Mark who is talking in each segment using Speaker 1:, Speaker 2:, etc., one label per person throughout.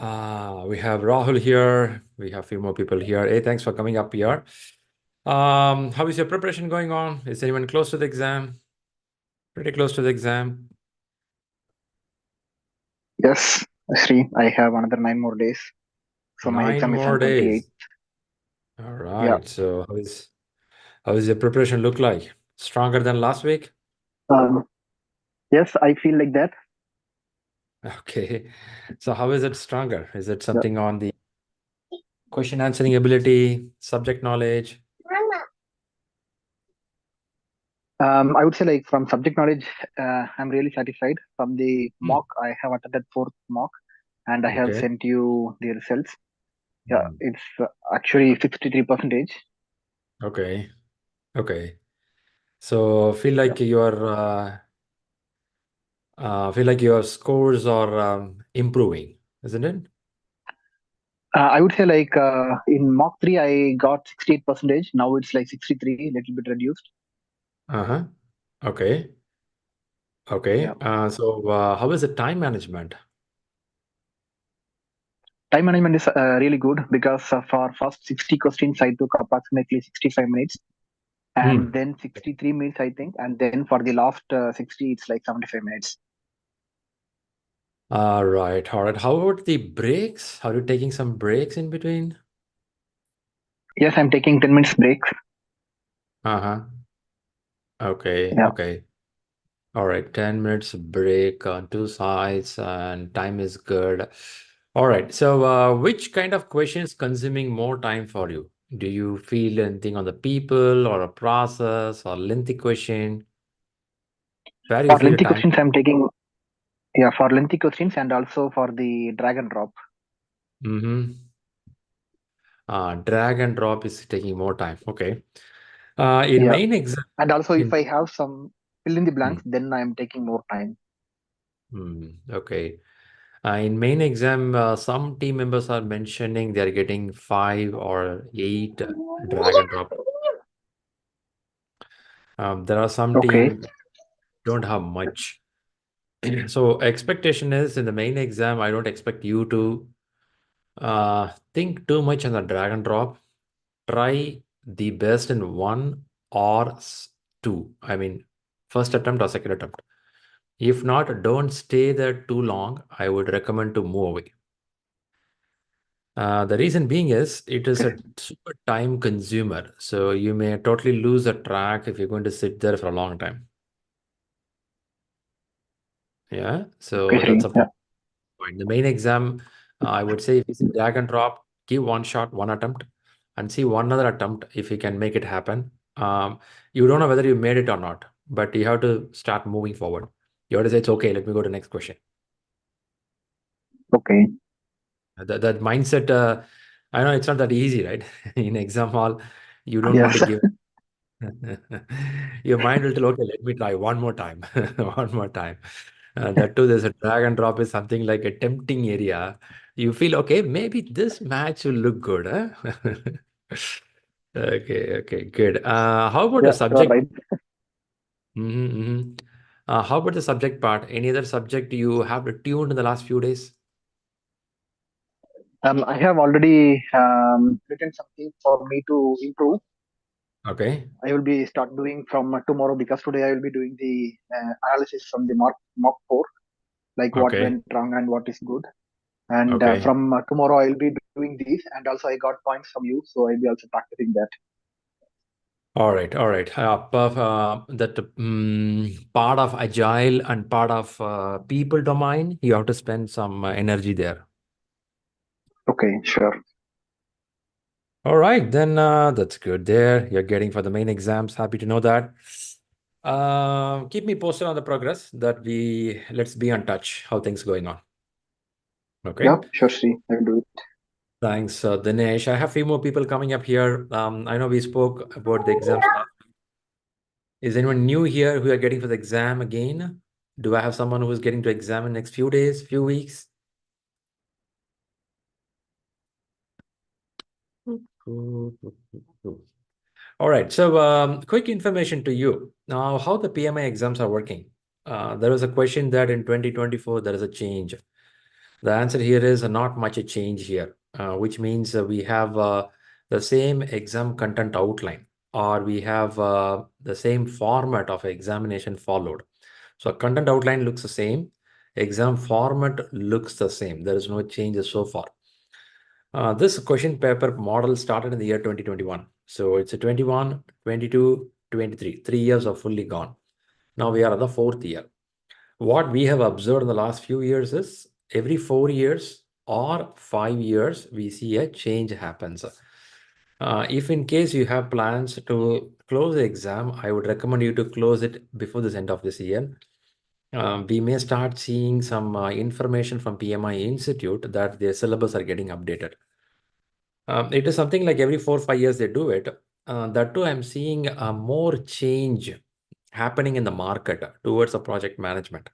Speaker 1: We have Rahul here. We have a few more people here. Hey, thanks for coming up here. How is your preparation going on? Is anyone close to the exam? Pretty close to the exam?
Speaker 2: Yes, Shri, I have another 9 more days. So my
Speaker 1: 9
Speaker 2: exam is
Speaker 1: more
Speaker 2: on 28th.
Speaker 1: days. All
Speaker 2: Yeah.
Speaker 1: right. So how is your preparation look like? Stronger than last week?
Speaker 2: Um, yes, I feel like that.
Speaker 1: Okay. So how is it stronger? Is it
Speaker 2: Yeah.
Speaker 1: something on the question answering ability, subject knowledge?
Speaker 2: I would say like from subject knowledge, I'm really satisfied. From the
Speaker 1: Hmm.
Speaker 2: mock, I have attended fourth mock and I have
Speaker 1: Okay.
Speaker 2: sent you the results. Yeah,
Speaker 1: Hmm.
Speaker 2: it's actually 63 percentage.
Speaker 1: Okay. Okay. So
Speaker 2: Yeah.
Speaker 1: feel like your scores are improving, isn't it?
Speaker 2: I would say like in mock 3, I got 68 percentage. Now it's like 63, little bit reduced.
Speaker 1: Uh-huh. Okay.
Speaker 2: Yeah.
Speaker 1: Okay. How is the time management?
Speaker 2: Time management is really good because for first 60 questions, I took approximately 65 minutes and
Speaker 1: Hmm.
Speaker 2: then 63 minutes I think, and then for the last 60 it's like 75 minutes.
Speaker 1: All right. All right. How about the breaks? Are you taking some breaks in between?
Speaker 2: Yes, I'm taking 10 minutes break.
Speaker 1: Uh-huh. Okay.
Speaker 2: Yeah.
Speaker 1: Okay. All right. 10 minutes break on two sides and time is good. All right. Which kind of question is consuming more time for you? Do you feel anything on the people or a process or lengthy question? Where you
Speaker 2: For
Speaker 1: feel a
Speaker 2: lengthy
Speaker 1: time?
Speaker 2: questions I'm taking, yeah, for lengthy questions and also for the drag and drop.
Speaker 1: Mm-hmm. Drag and drop is taking more time. Okay. In
Speaker 2: Yeah.
Speaker 1: main exam,
Speaker 2: And also if
Speaker 1: in
Speaker 2: I have some fill in the
Speaker 1: mm,
Speaker 2: blanks, then I'm taking more time.
Speaker 1: okay. In main exam, some team members are mentioning they are getting 5 or 8 drag and drop. There are some
Speaker 2: Okay.
Speaker 1: team don't have much. So expectation is in the main exam, I don't expect you to think too much on the drag and drop. Try the best in one or two. I mean, first attempt or second attempt. If not, don't stay there too long. I would recommend to move away. The reason being is it is a super time consumer. So you may totally lose the track if you're going to sit there for a long time. Yeah.
Speaker 2: Okay,
Speaker 1: So
Speaker 2: Shri.
Speaker 1: that's a
Speaker 2: Yeah.
Speaker 1: point. The main exam, I would say if you see drag and drop, give one shot, one attempt, and see one other attempt if you can make it happen. You don't know whether you made it or not, but you have to start moving forward. You have to say, it's okay, let me go to the next question.
Speaker 2: Okay.
Speaker 1: That mindset, I know it's not that easy, right? In exam hall, you don't want to
Speaker 2: Yes.
Speaker 1: give. Your mind will tell, okay, let me try one more time, one more time. That too, there's a drag and drop is something like a tempting area. You feel, okay, maybe this match will look good, huh? Okay, okay, good. How about the
Speaker 2: Yeah, you are
Speaker 1: subject?
Speaker 2: right.
Speaker 1: How about the subject part? Any other subject you have tuned in the last few days?
Speaker 2: I have already written something for me to improve.
Speaker 1: Okay,
Speaker 2: I will be start doing from tomorrow because today I will be doing the analysis from the mock 4, like what
Speaker 1: okay,
Speaker 2: went wrong and what is good. And
Speaker 1: okay.
Speaker 2: from tomorrow I will be doing these. And also I got points from you, so I'll be also practicing that.
Speaker 1: All right, all right. That part of agile and part of people domain, you have to spend some energy there.
Speaker 2: Okay, sure.
Speaker 1: All right, then that's good there. You're getting for the main exams. Happy to know that. Keep me posted on the progress that let's be on touch. How things going on.
Speaker 2: Yeah,
Speaker 1: Okay.
Speaker 2: sure, Sri. I will do it.
Speaker 1: Thanks, Dinesh. I have a few more people coming up here. I know we spoke about the exams. Is anyone new here who are getting for the exam again? Do I have someone who is getting to exam in next few days, few weeks? All right. So, quick information to you. Now, how the PMI exams are working. There was a question that in 2024, there is a change. The answer here is not much a change here, which means we have the same exam content outline, or we have the same format of examination followed. So content outline looks the same, exam format looks the same. There is no changes so far. This question paper model started in the year 2021. So it's a 21, 22, 23. 3 years are fully gone. Now we are at the fourth year. What we have observed in the last few years is every 4 years or 5 years, we see a change happens. If in case you have plans to close the exam, I would recommend you to close it before this end of this year. We may start seeing some information from PMI Institute that their syllabus are getting updated. It is something like every 4 or 5 years they do it. That too, I'm seeing more change happening in the market towards the project management.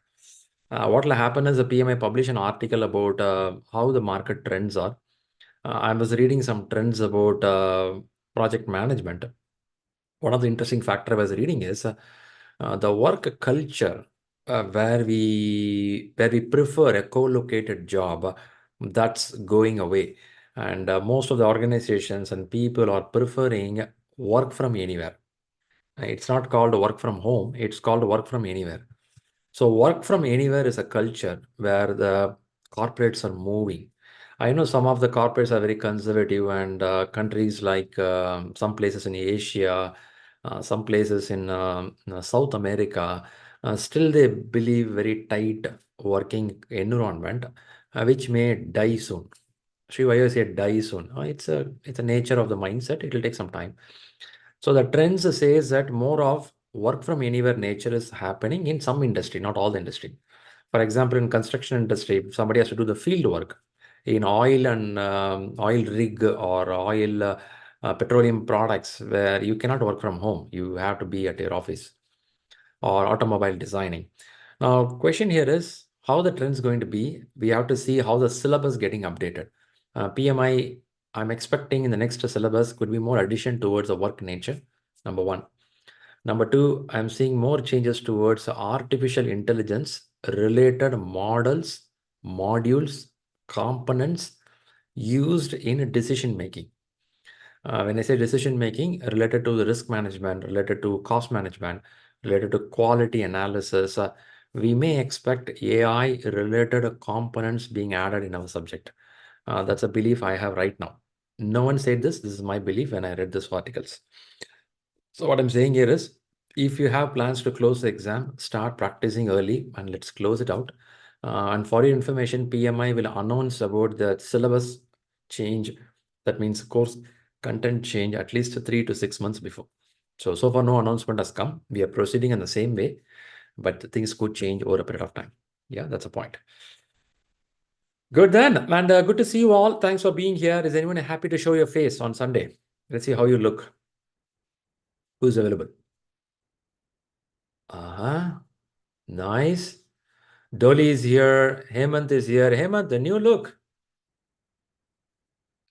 Speaker 1: What will happen is the PMI publish an article about how the market trends are. I was reading some trends about project management. One of the interesting factor I was reading is the work culture where we prefer a co-located job that's going away, and most of the organizations and people are preferring work from anywhere. It's not called work from home; it's called work from anywhere. So work from anywhere is a culture where the corporates are moving. I know some of the corporates are very conservative, and countries like some places in Asia, some places in South America, still they believe very tight working environment, which may die soon. Shri, why you say die soon? It's a nature of the mindset. It will take some time. So the trends says that more of work from anywhere nature is happening in some industry, not all the industry. For example, in construction industry, if somebody has to do the field work in oil and oil rig or oil petroleum products, where you cannot work from home, you have to be at your office, or automobile designing. Now, question here is how the trend's going to be. We have to see how the syllabus getting updated. PMI, I'm expecting in the next syllabus could be more addition towards the work nature, number one. Number two, I'm seeing more changes towards artificial intelligence related models, modules, components used in decision making. When I say decision making, related to the risk management, related to cost management, related to quality analysis, we may expect AI related components being added in our subject. That's a belief I have right now. No one said this. This is my belief when I read these articles. So what I'm saying here is, if you have plans to close the exam, start practicing early and let's close it out. And for your information, PMI will announce about the syllabus change. That means course content change at least 3 to 6 months before. So far no announcement has come. We are proceeding in the same way, but things could change over a period of time. Yeah, that's a point. Good then, and good to see you all. Thanks for being here. Is anyone happy to show your face on Sunday? Let's see how you look. Who's available? Uh-huh. Nice. Dolly is here. Hemant is here. Hemant, the new look.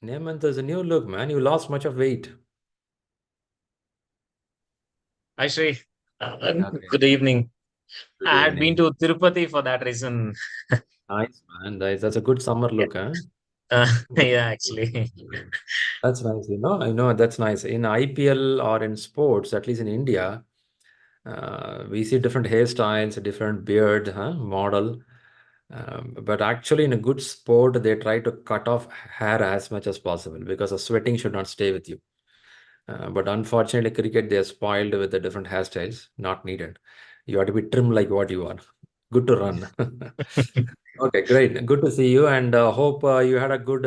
Speaker 1: Hemant is a new look, man. You lost much of weight.
Speaker 3: Hi, Shri.
Speaker 1: Okay.
Speaker 3: Good evening.
Speaker 1: Good
Speaker 3: I had been
Speaker 1: evening.
Speaker 3: to Tirupati for that reason.
Speaker 1: Nice, man. That's a good summer
Speaker 3: Yeah,
Speaker 1: look, huh? Good.
Speaker 3: yeah, actually.
Speaker 1: That's nice. I know that's nice. In IPL or in sports, at least in India, we see different hairstyles, different beard, model. But actually, in a good sport, they try to cut off hair as much as possible because the sweating should not stay with you. But unfortunately, cricket, they are spoiled with the different hairstyles, not needed. You have to be trim like what you are. Good to run. Okay, great. Good to see you, and hope you had a good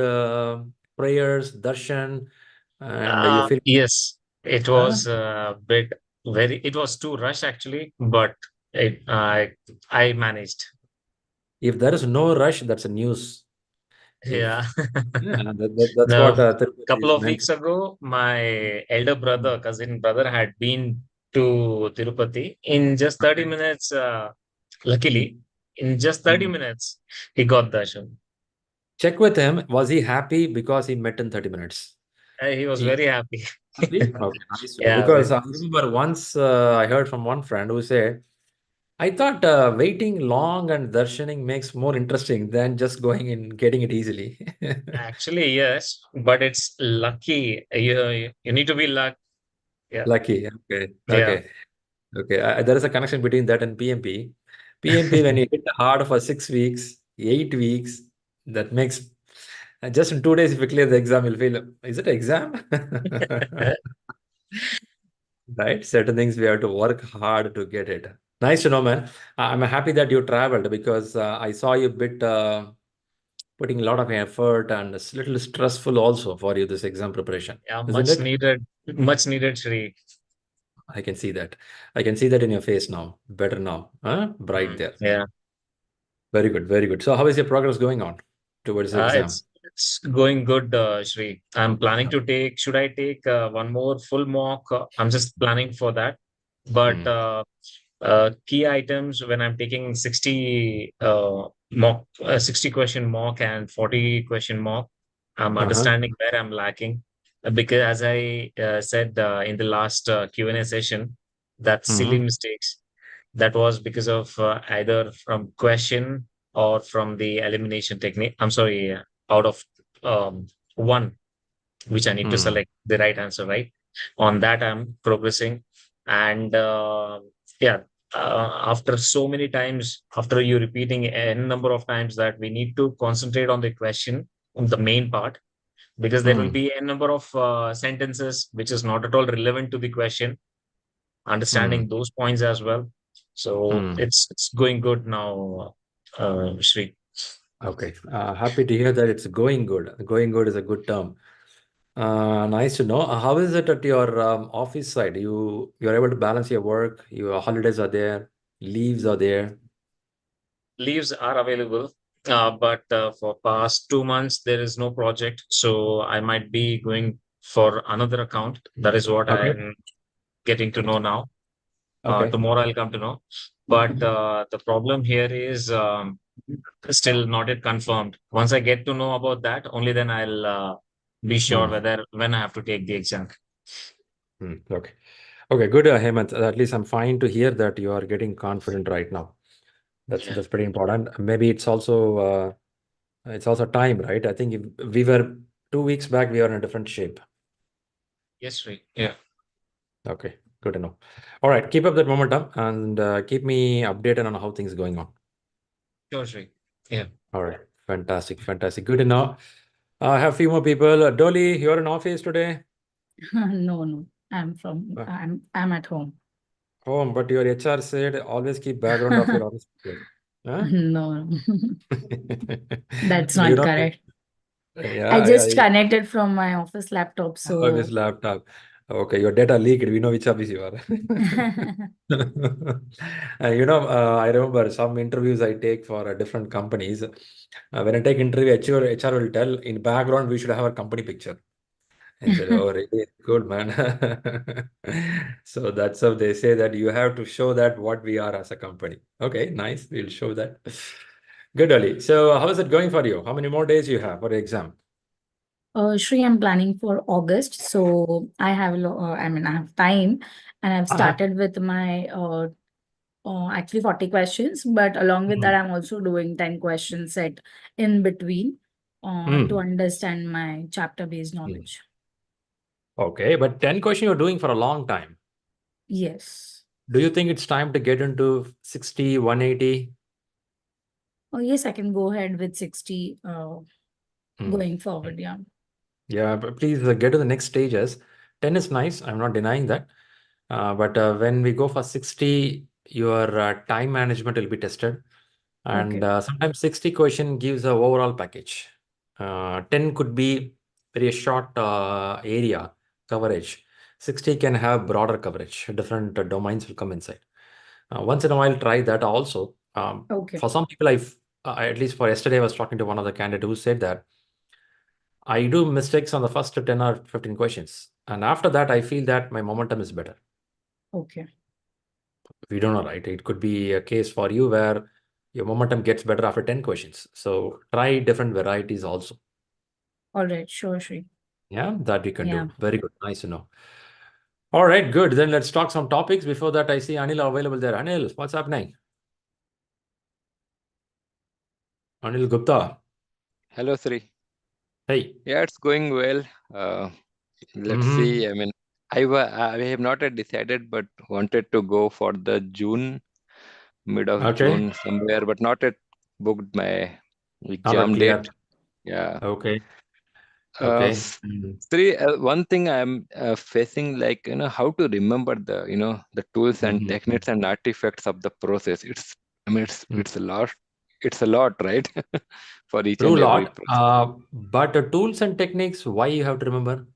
Speaker 1: prayers, darshan, and you feel.
Speaker 3: Yes, it
Speaker 1: Huh?
Speaker 3: was a bit it was too rush actually, but it, I managed.
Speaker 1: If there is no rush, that's a news.
Speaker 3: Yeah.
Speaker 1: If yeah, that's
Speaker 3: Now,
Speaker 1: what Tirupati
Speaker 3: couple
Speaker 1: is
Speaker 3: of
Speaker 1: meant.
Speaker 3: weeks ago, my elder brother, cousin brother had been to Tirupati in just 30
Speaker 1: Okay.
Speaker 3: minutes. Luckily, in just 30
Speaker 1: Mm.
Speaker 3: minutes, he got darshan.
Speaker 1: Check with him. Was he happy because he met in 30 minutes?
Speaker 3: He was
Speaker 1: He
Speaker 3: very happy.
Speaker 1: happy? Okay, nice to know.
Speaker 3: Yeah,
Speaker 1: Because I remember once I heard from one friend who said, I thought waiting long and darshaning makes more interesting than just going and getting it easily.
Speaker 3: Actually, yes, but it's lucky. You need to be luck. Yeah,
Speaker 1: Lucky. Okay.
Speaker 3: yeah.
Speaker 1: Okay. Okay. There is a connection between that and PMP. PMP, when you hit hard for 6 weeks, 8 weeks, that makes just in 2 days, if you clear the exam, you'll feel, is it exam? Right? Certain things we have to work hard to get it. Nice to know, man. I'm happy that you traveled because I saw you bit putting a lot of effort and it's a little stressful also for you this exam preparation,
Speaker 3: Yeah,
Speaker 1: isn't it?
Speaker 3: much needed, Shri.
Speaker 1: I can see that. I can see that in your face now. Better now. Huh? Bright
Speaker 3: Mm,
Speaker 1: there.
Speaker 3: yeah.
Speaker 1: Very good. Very good. So how is your progress going on towards the exam?
Speaker 3: It's going good, Shri. I'm planning to take. Should I take one more full mock? I'm just planning for that. But
Speaker 1: Hmm.
Speaker 3: key items when I'm taking 60 question mock and 40 question mock, I'm
Speaker 1: Uh-huh.
Speaker 3: understanding where I'm lacking. Because as I said in the last Q&A session, that silly
Speaker 1: Hmm.
Speaker 3: mistakes that was because of either from question or from the elimination technique. I'm sorry, out of one, which I need to
Speaker 1: Hmm.
Speaker 3: select the right answer, right? On that, I'm progressing. And yeah, after so many times, after you repeating n number of times that we need to concentrate on the question, on the main part, because there will
Speaker 1: Hmm.
Speaker 3: be n number of sentences which is not at all relevant to the question,
Speaker 1: Hmm.
Speaker 3: understanding those points as well. So
Speaker 1: Hmm.
Speaker 3: it's going good now, Shri.
Speaker 1: Okay. Happy to hear that it's going good. Going good is a good term. Nice to know. How is it at your office side? You're able to balance your work. Your holidays are there. Leaves are there.
Speaker 3: Leaves are available, but for past 2 months there is no project, so I might be going for another account. That is what
Speaker 1: Okay.
Speaker 3: I'm getting to know now.
Speaker 1: Okay.
Speaker 3: Tomorrow I'll come to know. But the problem here is still not yet confirmed. Once I get to know about that, only then I'll be sure
Speaker 1: Hmm.
Speaker 3: whether when I have to take the exam.
Speaker 1: Hmm. Okay. Okay. Good, Hemant. At least I'm fine to hear that you are getting confident right now.
Speaker 3: Yeah.
Speaker 1: That's pretty important. Maybe it's also time, right? I think if we were 2 weeks back, we were in a different shape.
Speaker 3: Yes, right. Yeah.
Speaker 1: Okay. Good to know. All right. Keep up that momentum and keep me updated on how things going on.
Speaker 3: Sure, Shri. Yeah.
Speaker 1: All right. Fantastic. Fantastic. Good to know. I have a few more people. Dolly, you're in office today?
Speaker 4: No, no.
Speaker 1: Uh,
Speaker 4: I'm at home.
Speaker 1: Home, but your HR said always keep background of your office people. Huh?
Speaker 4: No, that's
Speaker 1: You
Speaker 4: not
Speaker 1: know,
Speaker 4: correct.
Speaker 1: yeah,
Speaker 4: I just connected from my office laptop,
Speaker 1: office
Speaker 4: so
Speaker 1: laptop. Okay, your data leaked. We know which office you are. I remember some interviews I take for different companies. When I take interview, HR will tell in background we should have a company picture. I said, "Oh, really? Good, man." So that's how they say that you have to show that what we are as a company. Okay, nice. We'll show that. Good, Ali. So how is it going for you? How many more days you have for the exam?
Speaker 4: Shri, I'm planning for August, so I have time, and I've
Speaker 1: Uh-huh.
Speaker 4: started with my actually 40 questions, but along with that,
Speaker 1: Hmm.
Speaker 4: I'm also doing 10 questions set in between to
Speaker 1: Hmm.
Speaker 4: understand my chapter-based
Speaker 1: Hmm.
Speaker 4: knowledge.
Speaker 1: Okay, but 10 question you're doing for a long time.
Speaker 4: Yes.
Speaker 1: Do you think it's time to get into 60, 180?
Speaker 4: Oh, yes, I can go ahead with 60
Speaker 1: Hmm.
Speaker 4: going forward. Yeah.
Speaker 1: Yeah, but please get to the next stages. 10 is nice. I'm not denying that. But when we go for 60, your time management will be tested. And
Speaker 4: Okay.
Speaker 1: sometimes 60 question gives a overall package. 10 could be very short area coverage. 60 can have broader coverage. Different domains will come inside. Once in a while, try that also.
Speaker 4: Okay.
Speaker 1: For some people, at least for yesterday, I was talking to one of the candidates who said that I do mistakes on the first 10 or 15 questions. And after that, I feel that my momentum is better.
Speaker 4: Okay.
Speaker 1: We don't know, right? It could be a case for you where your momentum gets better after 10 questions. So try different varieties also.
Speaker 4: All right. Sure, Shri.
Speaker 1: Yeah, that you can
Speaker 4: Yeah.
Speaker 1: do. Very good. Nice to know. All right, good. Then let's talk some topics. Before that, I see Anil available there. Anil, what's happening? Anil Gupta.
Speaker 5: Hello, Shri.
Speaker 1: Hey.
Speaker 5: Yeah, it's going well. Let's see. I mean, I have not yet decided, but wanted to go for the June, mid of
Speaker 1: Okay.
Speaker 5: June somewhere, but not yet booked my
Speaker 1: Not
Speaker 5: exam
Speaker 1: clear.
Speaker 5: date. Yeah.
Speaker 1: Okay.
Speaker 5: Uh,
Speaker 1: Okay.
Speaker 5: s- Shri, one thing I'm facing, like, how to remember the tools and techniques and artifacts of the process. I mean, it's a lot. It's a lot, right? For each
Speaker 1: True
Speaker 5: and every
Speaker 1: lot.
Speaker 5: process.
Speaker 1: But tools and techniques, why you have to remember?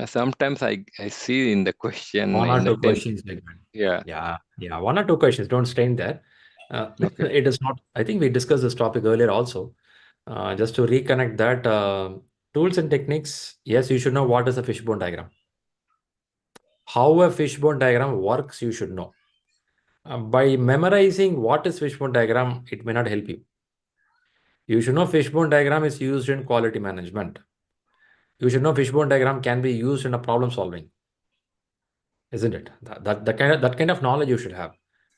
Speaker 5: Sometimes I see in the question
Speaker 1: One or
Speaker 5: in the
Speaker 1: two
Speaker 5: 10th.
Speaker 1: questions like that.
Speaker 5: Yeah.
Speaker 1: Yeah. One or two questions. Don't stay in there.
Speaker 5: Okay.
Speaker 1: It is not. I think we discussed this topic earlier also. Just to reconnect that, tools and techniques. Yes, you should know what is a fishbone diagram. How a fishbone diagram works, you should know. By memorizing what is fishbone diagram, it may not help you. You should know fishbone diagram is used in quality management. You should know fishbone diagram can be used in a problem solving, isn't it? That kind of knowledge you should have.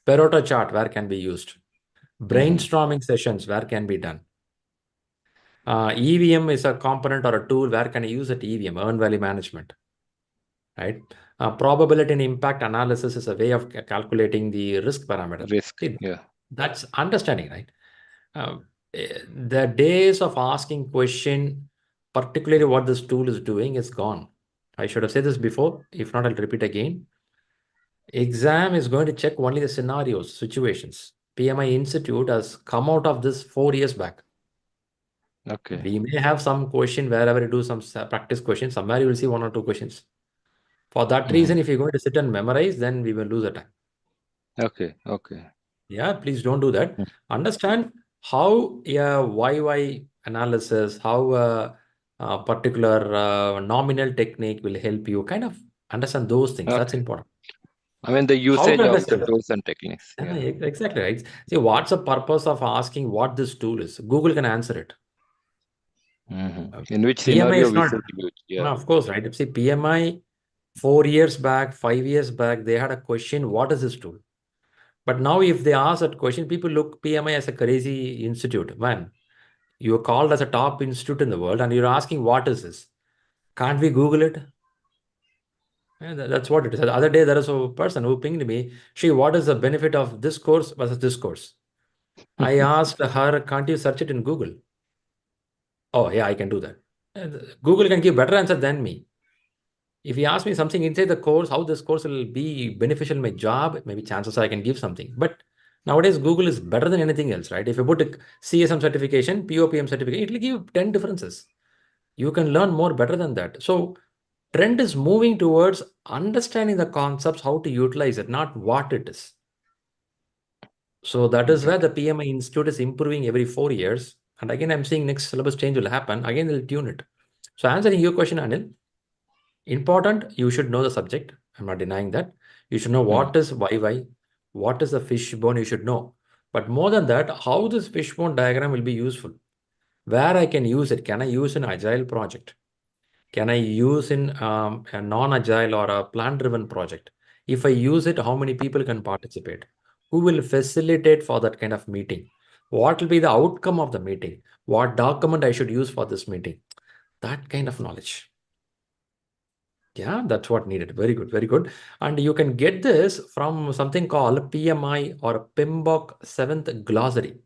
Speaker 1: Pareto chart where can be used. Brainstorming sessions where can be done. EVM is a component or a tool where can I use it? EVM, earned value management, right? Probability and impact analysis is a way of calculating the risk parameter.
Speaker 5: Risk.
Speaker 1: See,
Speaker 5: Yeah.
Speaker 1: that's understanding, right? The days of asking question, particularly what this tool is doing, is gone. I should have said this before. If not, I'll repeat again. Exam is going to check only the scenarios, situations. PMI Institute has come out of this 4 years back.
Speaker 5: Okay.
Speaker 1: We may have some question wherever you do some practice questions. Somewhere you will see one or two questions. For that reason, if you're going to sit and memorize, then we will lose the time.
Speaker 5: Okay. Okay.
Speaker 1: Yeah, please don't do that. Understand how a YY analysis, how a particular nominal technique will help you. Kind of understand those things. That's
Speaker 5: Okay.
Speaker 1: important.
Speaker 5: I mean, the
Speaker 1: How to
Speaker 5: usage of the
Speaker 1: understand?
Speaker 5: tools and techniques.
Speaker 1: Yeah,
Speaker 5: Yeah.
Speaker 1: exactly right. See, what's the purpose of asking what this tool is? Google can answer it.
Speaker 5: In which
Speaker 1: PMI
Speaker 5: scenario
Speaker 1: is
Speaker 5: we
Speaker 1: not,
Speaker 5: should use?
Speaker 1: no,
Speaker 5: Yeah.
Speaker 1: of course, right? See, PMI 4 years back, 5 years back, they had a question, what is this tool? But now if they ask that question, people look PMI as a crazy institute. Man, you are called as a top institute in the world and you're asking, what is this? Can't we Google it? Yeah, that's what it is. The other day, there was a person who pinged me, Shri, what is the benefit of this course versus this course? I asked her, can't you search it in Google? Oh, yeah, I can do that. Google can give better answer than me. If you ask me something inside the course, how this course will be beneficial in my job, maybe chances are I can give something. But nowadays, Google is better than anything else, right? If you put a CSM certification, POPM certification, it will give 10 differences. You can learn more better than that. So trend is moving towards understanding the concepts, how to utilize it, not what it is. So that is where the PMI Institute is improving every 4 years. And again, I'm seeing next syllabus change will happen. Again, they'll tune it. So answering your question, Anil, important, you should know the subject. I'm not denying that. You should know what is YY, what is the fishbone, you should know. But more than that, how this fishbone diagram will be useful. Where I can use it. Can I use an agile project? Can I use in a non-agile or a plan-driven project? If I use it, how many people can participate? Who will facilitate for that kind of meeting? What will be the outcome of the meeting? What document I should use for this meeting? That kind of knowledge. Yeah, that's what needed. Very good, very good. And you can get this from something called PMI or PMBOK 7th Glossary.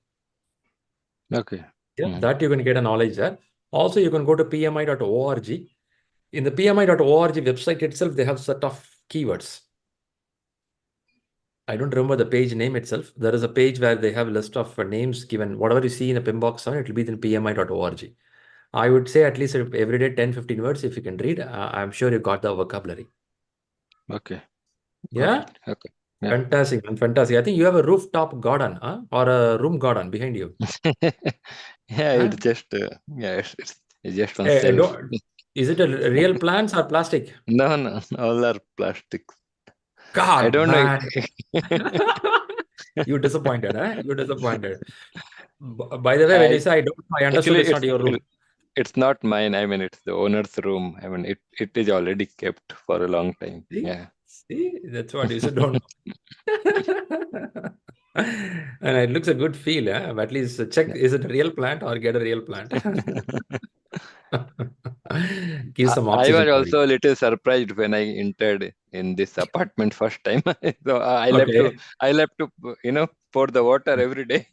Speaker 5: Okay.
Speaker 1: Yeah, that you can get a knowledge there. Also, you can go to pmi.org. In the pmi.org website itself, they have set of keywords. I don't remember the page name itself. There is a page where they have a list of names given. Whatever you see in a PMBOK 7, it will be in pmi.org. I would say at least every day 10, 15 words if you can read. I'm sure you got the vocabulary.
Speaker 5: Okay.
Speaker 1: Yeah?
Speaker 5: Okay. Yeah.
Speaker 1: Fantastic, man. Fantastic. I think you have a rooftop garden, huh? Or a room garden behind you.
Speaker 5: Yeah,
Speaker 1: Huh?
Speaker 5: it's just it's just on
Speaker 1: Hey,
Speaker 5: self.
Speaker 1: is it a real plants or plastic?
Speaker 5: No, all are plastics. I
Speaker 1: God,
Speaker 5: don't know.
Speaker 1: man. You disappointed, huh? You disappointed. By the way, when you
Speaker 5: I
Speaker 1: say I don't know, I understood
Speaker 5: actually
Speaker 1: it's not your room.
Speaker 5: it's not mine. I mean, it's the owner's room. I mean, it is already kept for a long time.
Speaker 1: See?
Speaker 5: Yeah.
Speaker 1: See? That's what you said, don't know. And it looks a good feel, but at least check, is it a real plant or get a real plant? Give some
Speaker 5: I was
Speaker 1: oxygen body.
Speaker 5: also a little surprised when I entered in this apartment first time. So
Speaker 1: Okay.
Speaker 5: I left to pour the water every day.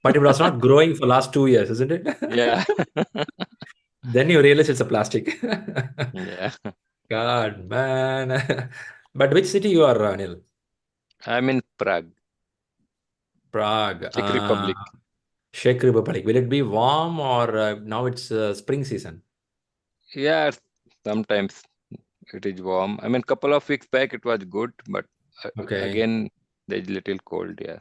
Speaker 1: But it was not growing for last 2 years, isn't it?
Speaker 5: Yeah.
Speaker 1: Then you realize it's a plastic.
Speaker 5: Yeah.
Speaker 1: God, man. But which city you are, Anil?
Speaker 5: I'm in Prague,
Speaker 1: Prague.
Speaker 5: Czech Republic.
Speaker 1: Czech Republic. Will it be warm or now it's spring season?
Speaker 5: Yeah, sometimes it is warm. I mean, couple of weeks back it was good, but
Speaker 1: Okay.
Speaker 5: again there's little cold. Yeah.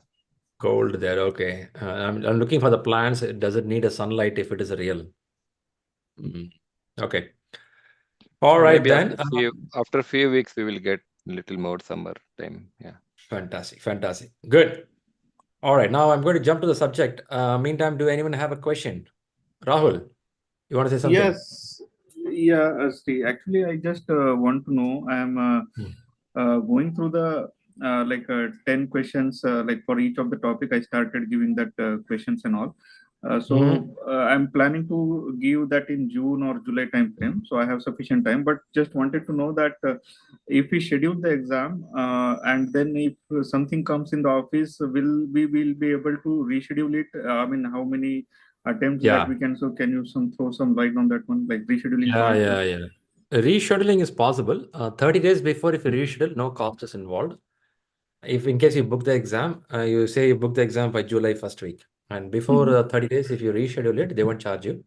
Speaker 1: Cold there. Okay. I'm looking for the plants. Does it need a sunlight if it is a real? Mm. Okay. All right
Speaker 5: Maybe
Speaker 1: then.
Speaker 5: after few weeks we will get little more summer time. Yeah.
Speaker 1: Fantastic. Fantastic. Good. All right. Now I'm going to jump to the subject. Meantime, do anyone have a question? Rahul, you want to say something?
Speaker 6: Yes, yeah, Shri. Actually, I just want to know. I'm
Speaker 1: Hmm.
Speaker 6: going through the 10 questions like for each of the topic. I started giving that questions and all.
Speaker 1: Mhm.
Speaker 6: I'm planning to give that in June or July time frame. So I have sufficient time. But just wanted to know that if we schedule the exam and then if something comes in the office, will be able to reschedule it? I mean, how many attempts that
Speaker 1: Yeah.
Speaker 6: we can? So can you throw some light on that one, like rescheduling
Speaker 1: Yeah.
Speaker 6: part?
Speaker 1: Yeah. Yeah. Rescheduling is possible. 30 days before, if you reschedule, no cost is involved. If in case you book the exam, you say you book the exam by July first week, and before
Speaker 6: Mhm.
Speaker 1: 30 days, if you reschedule it, they won't charge you.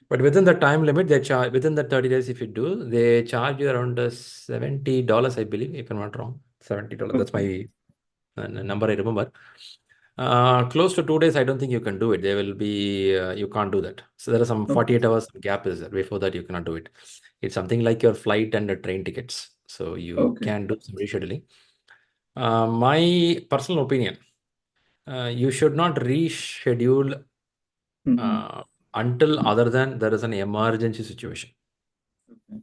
Speaker 1: But within the time limit, they charge within the 30 days. If you do, they charge you around $70, I believe, if I'm not wrong. $70. That's
Speaker 6: Okay.
Speaker 1: my number I remember. Close to 2 days, I don't think you can do it. They will be you can't do that. So there are some
Speaker 6: Okay.
Speaker 1: 48 hours gap is there. Before that, you cannot do it. It's something like your flight and the train tickets. So you
Speaker 6: Okay.
Speaker 1: can do some rescheduling. My personal opinion, you should not reschedule
Speaker 6: Mhm.
Speaker 1: uh, until other than there is an emergency situation.
Speaker 6: Okay.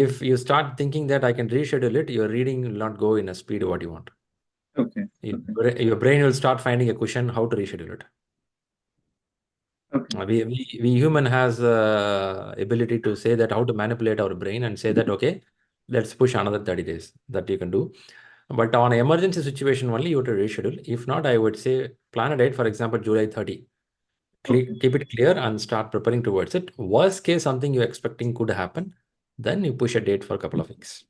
Speaker 1: If you start thinking that I can reschedule it, your reading will not go in a speed what you want.
Speaker 6: Okay. Okay.
Speaker 1: Your brain will start finding a cushion how to reschedule it.
Speaker 6: Okay.
Speaker 1: We human has ability to say that how to manipulate our brain and say that okay, let's push another 30 days that you can do. But on emergency situation only you have to reschedule. If not, I would say plan a date, for example, July 30.
Speaker 6: Okay.
Speaker 1: Keep it clear and start preparing towards it. Worst case, something you're expecting could happen, then you push a date for a couple of weeks.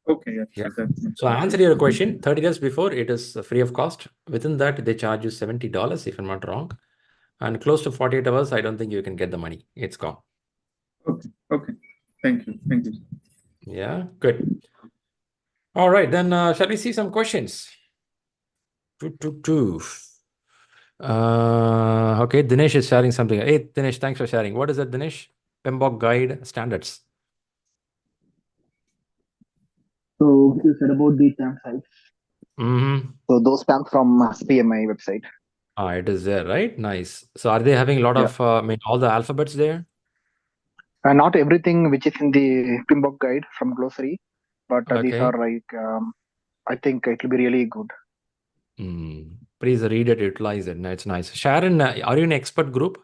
Speaker 6: Okay. Yeah.
Speaker 1: Yeah.
Speaker 6: That makes
Speaker 1: So I
Speaker 6: sense.
Speaker 1: answered your question. 30 days before, it is free of cost. Within that, they charge you $70, if I'm not wrong. And close to 48 hours, I don't think you can get the money. It's gone.
Speaker 6: Okay. Okay. Thank you. Thank you.
Speaker 1: Yeah, good. All right, then shall we see some questions? Okay, Dinesh is sharing something. Hey, Dinesh, thanks for sharing. What is that, Dinesh? PMBOK guide standards.
Speaker 2: So you said about the stamp sites.
Speaker 1: Mm-hmm.
Speaker 2: So those stamps from PMI website.
Speaker 1: It is there, right? Nice. So are they having a lot
Speaker 2: Yeah.
Speaker 1: of, I mean, all the alphabets there?
Speaker 2: Not everything which is in the PMBOK guide from glossary, but these
Speaker 1: Okay.
Speaker 2: are like I think it will be really good.
Speaker 1: Please read it, utilize it. It's nice. Sharon, are you in expert group?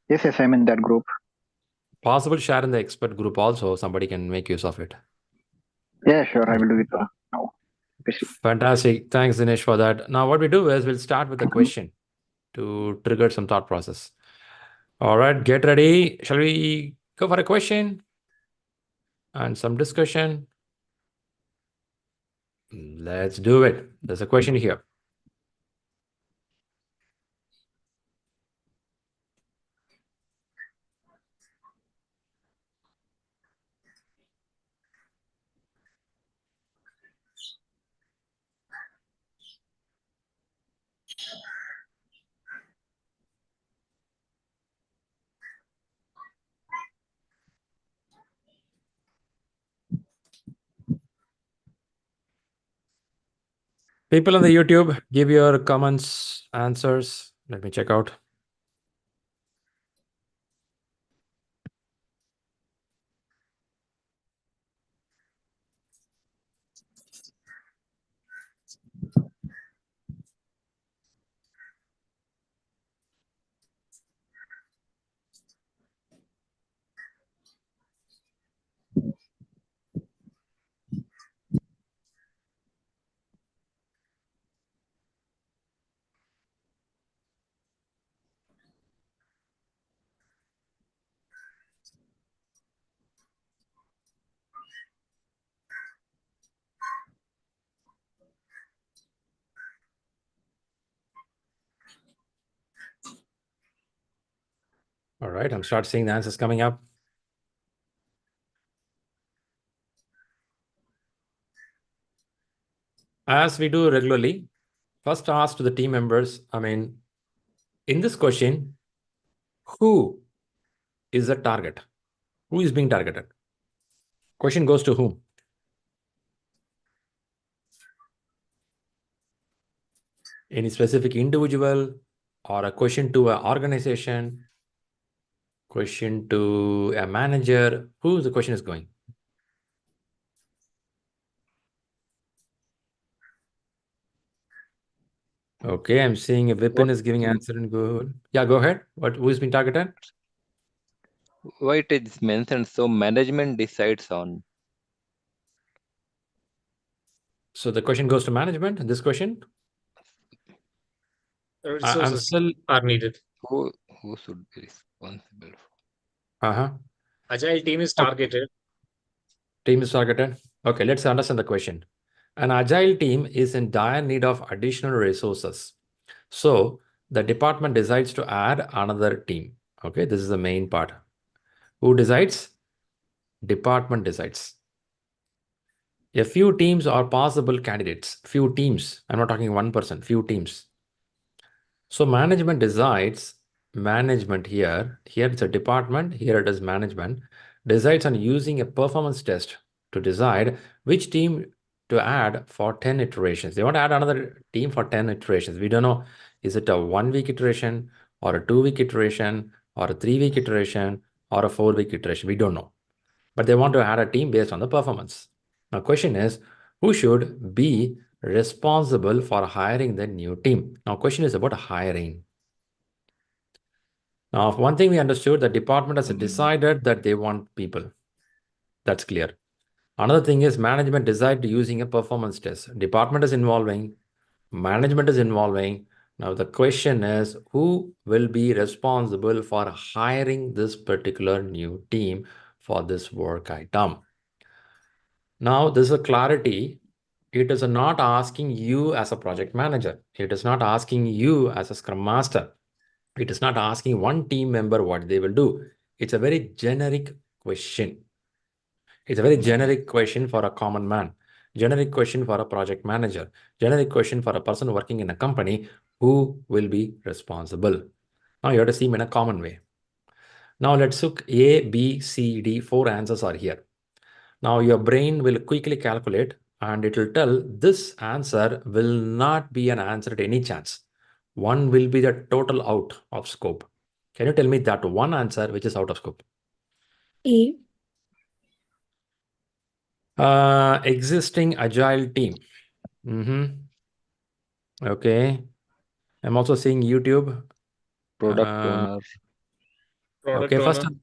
Speaker 2: Yes, I'm in that group.
Speaker 1: Possible share in the expert group also. Somebody can make use of it.
Speaker 2: Yeah, sure, I will do it now.
Speaker 1: Fantastic. Thanks, Dinesh, for that. Now, what we do is we'll start with a question to trigger some thought process. All right, get ready. Shall we go for a question and some discussion? Let's do it. There's a question here. People on the YouTube, give your comments, answers. Let me check out. right, I'm start seeing the answers coming up. As we do regularly, first ask to the team members, in this question, who is the target? Who is being targeted? Question goes to whom? Any specific individual, or a question to an organization, question to a manager? Who the question is going? Okay, I'm seeing a Vipin is giving answer and good. Yeah, go ahead. Who is being targeted?
Speaker 5: Why it is mentioned? So management decides on.
Speaker 1: So the question goes to management. This question, I'm
Speaker 3: Resources
Speaker 1: still.
Speaker 3: are needed.
Speaker 5: Who should be responsible?
Speaker 3: Agile team is targeted.
Speaker 1: Team is targeted. Okay, let's understand the question. An agile team is in dire need of additional resources. So the department decides to add another team. Okay, this is the main part. Who decides? Department decides. A few teams are possible candidates. Few teams. I'm not talking one person, few teams. So management decides, management here it's a department, here it is management, decides on using a performance test to decide which team to add for 10 iterations. They want to add another team for 10 iterations. We don't know, is it a 1 week iteration or a 2 week iteration or a 3 week iteration or a 4 week iteration? We don't know. But they want to add a team based on the performance. Now, question is, who should be responsible for hiring the new team? Now, question is about hiring. Now, one thing we understood, the department has decided that they want people. That's clear. Another thing is management decided using a performance test. Department is involving, management is involving. Now, the question is, who will be responsible for hiring this particular new team for this work item? Now, this is a clarity. It is not asking you as a project manager. It is not asking you as a scrum master. It is not asking one team member what they will do. It's a very generic question. It's a very generic question for a common man, generic question for a project manager, generic question for a person working in a company. Who will be responsible? Now you have to see them in a common way. Now let's look A, B, C, D. 4 answers are here. Now your brain will quickly calculate and it will tell this answer will not be an answer at any chance. One will be the total out of scope. Can you tell me that one answer which is out of scope?
Speaker 4: A.
Speaker 1: Existing agile team. Okay. I'm also seeing YouTube.
Speaker 5: Product owner.
Speaker 3: Product
Speaker 1: Okay, first
Speaker 3: owner.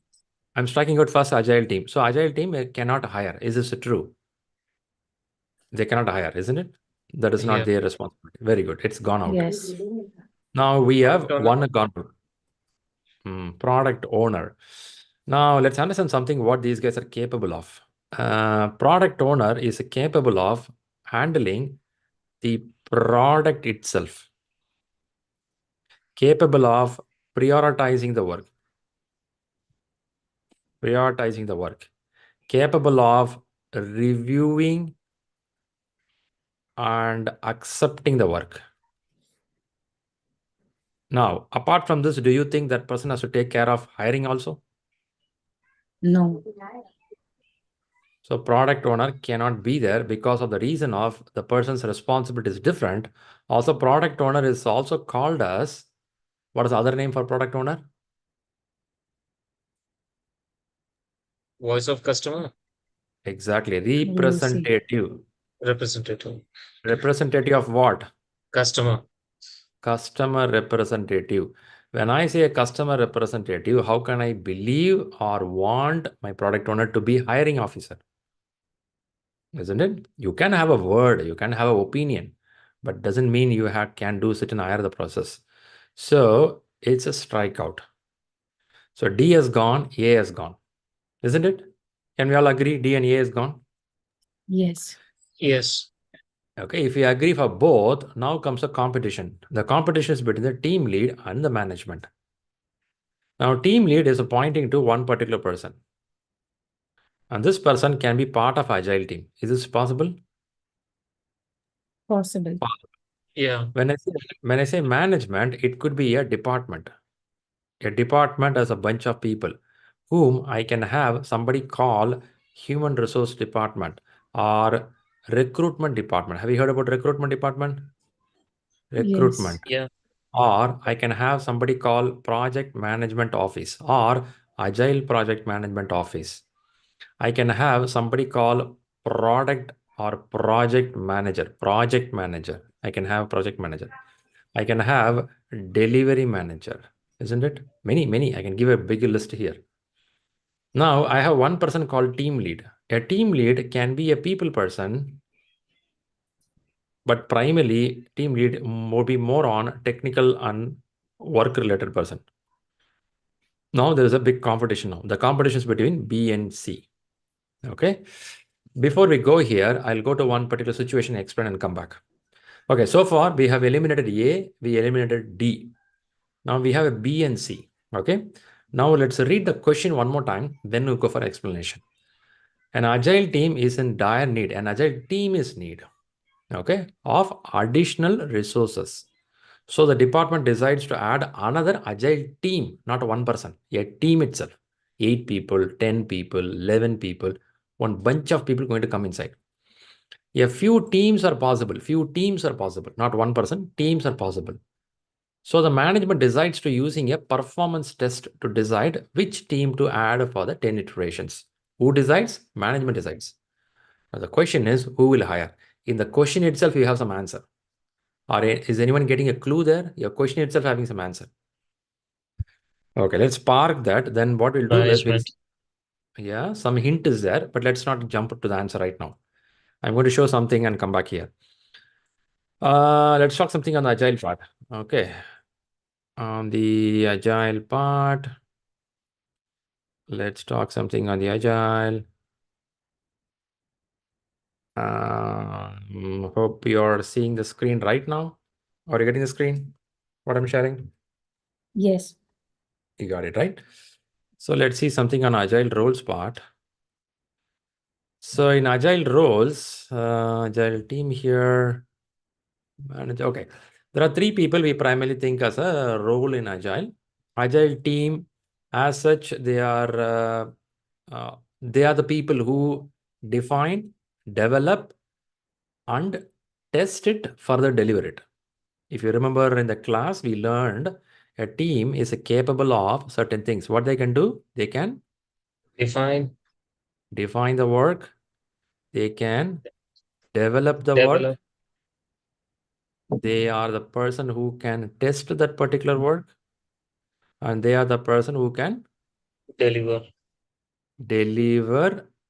Speaker 1: I'm striking out first agile team. So agile team cannot hire. Is this true? They cannot hire, isn't it? That is not
Speaker 3: Yeah.
Speaker 1: their responsibility. Very good. It's gone out.
Speaker 4: Yes.
Speaker 1: Now we have
Speaker 3: Product owner.
Speaker 1: one gone out. Product owner. Now let's understand something what these guys are capable of. Product owner is capable of handling the product itself, capable of prioritizing the work, capable of reviewing and accepting the work. Now, apart from this, do you think that person has to take care of hiring also?
Speaker 4: No.
Speaker 1: So product owner cannot be there because of the reason of the person's responsibility is different. Also, product owner is also called as, what is the other name for product owner?
Speaker 3: Voice of customer.
Speaker 1: Exactly. Representative.
Speaker 3: Representative.
Speaker 1: Representative of what?
Speaker 3: Customer.
Speaker 1: Customer representative. When I say a customer representative, how can I believe or want my product owner to be hiring officer? Isn't it? You can have a word, you can have an opinion, but doesn't mean you can do sit and hire the process. So it's a strikeout. So D has gone, A has gone, isn't it? Can we all agree D and A is gone?
Speaker 4: Yes.
Speaker 3: Yes.
Speaker 1: Okay, if we agree for both, now comes a competition. The competition is between the team lead and the management. Now, team lead is pointing to one particular person. And this person can be part of Agile team. Is this possible?
Speaker 4: Possible.
Speaker 3: Yeah.
Speaker 1: When I say management, it could be a department. A department has a bunch of people whom I can have somebody call human resource department or recruitment department. Have you heard about recruitment department? Recruitment.
Speaker 4: Yes.
Speaker 3: Yeah.
Speaker 1: Or I can have somebody call project management office or agile project management office. I can have somebody call product or project manager. I can have project manager. I can have delivery manager, isn't it? Many. I can give a big list here. Now I have one person called team lead. A team lead can be a people person, but primarily team lead will be more on technical and work related person. Now there is a big competition now. The competition is between B and C. Okay. Before we go here, I'll go to one particular situation, explain and come back. Okay, so far we have eliminated A, we eliminated D. Now we have a B and C. Okay. Now let's read the question one more time, then we'll go for explanation. An agile team is in dire need. An agile team is need, okay, of additional resources. So the department decides to add another agile team, not one person, a team itself. 8 people, 10 people, 11 people, one bunch of people going to come inside. A few teams are possible, not one person, teams are possible. So the management decides to using a performance test to decide which team to add for the 10 iterations. Who decides? Management decides. Now the question is, who will hire? In the question itself, you have some answer. Or is anyone getting a clue there? Your question itself having some answer. Okay, let's park that. Then what we'll do is, yeah, some hint is there, but let's not jump to the answer right now. I'm going to show something and come back here. Let's talk something on the agile part. Okay. On the agile part, let's talk something on the agile. Hope you're seeing the screen right now. Are you getting the screen? What I'm sharing?
Speaker 4: Yes.
Speaker 1: You got it, right? So let's see something on agile roles part. So in agile roles, agile team here, manager. Okay, there are 3 people we primarily think as a role in agile. Agile team, as such, they are the people who define, develop, and test it, further deliver it. If you remember in the class, we learned a team is capable of certain things. What they can do? They can
Speaker 3: define
Speaker 1: the work. They can develop the work. They are the person who can test that particular work. And they are the person who can
Speaker 3: deliver.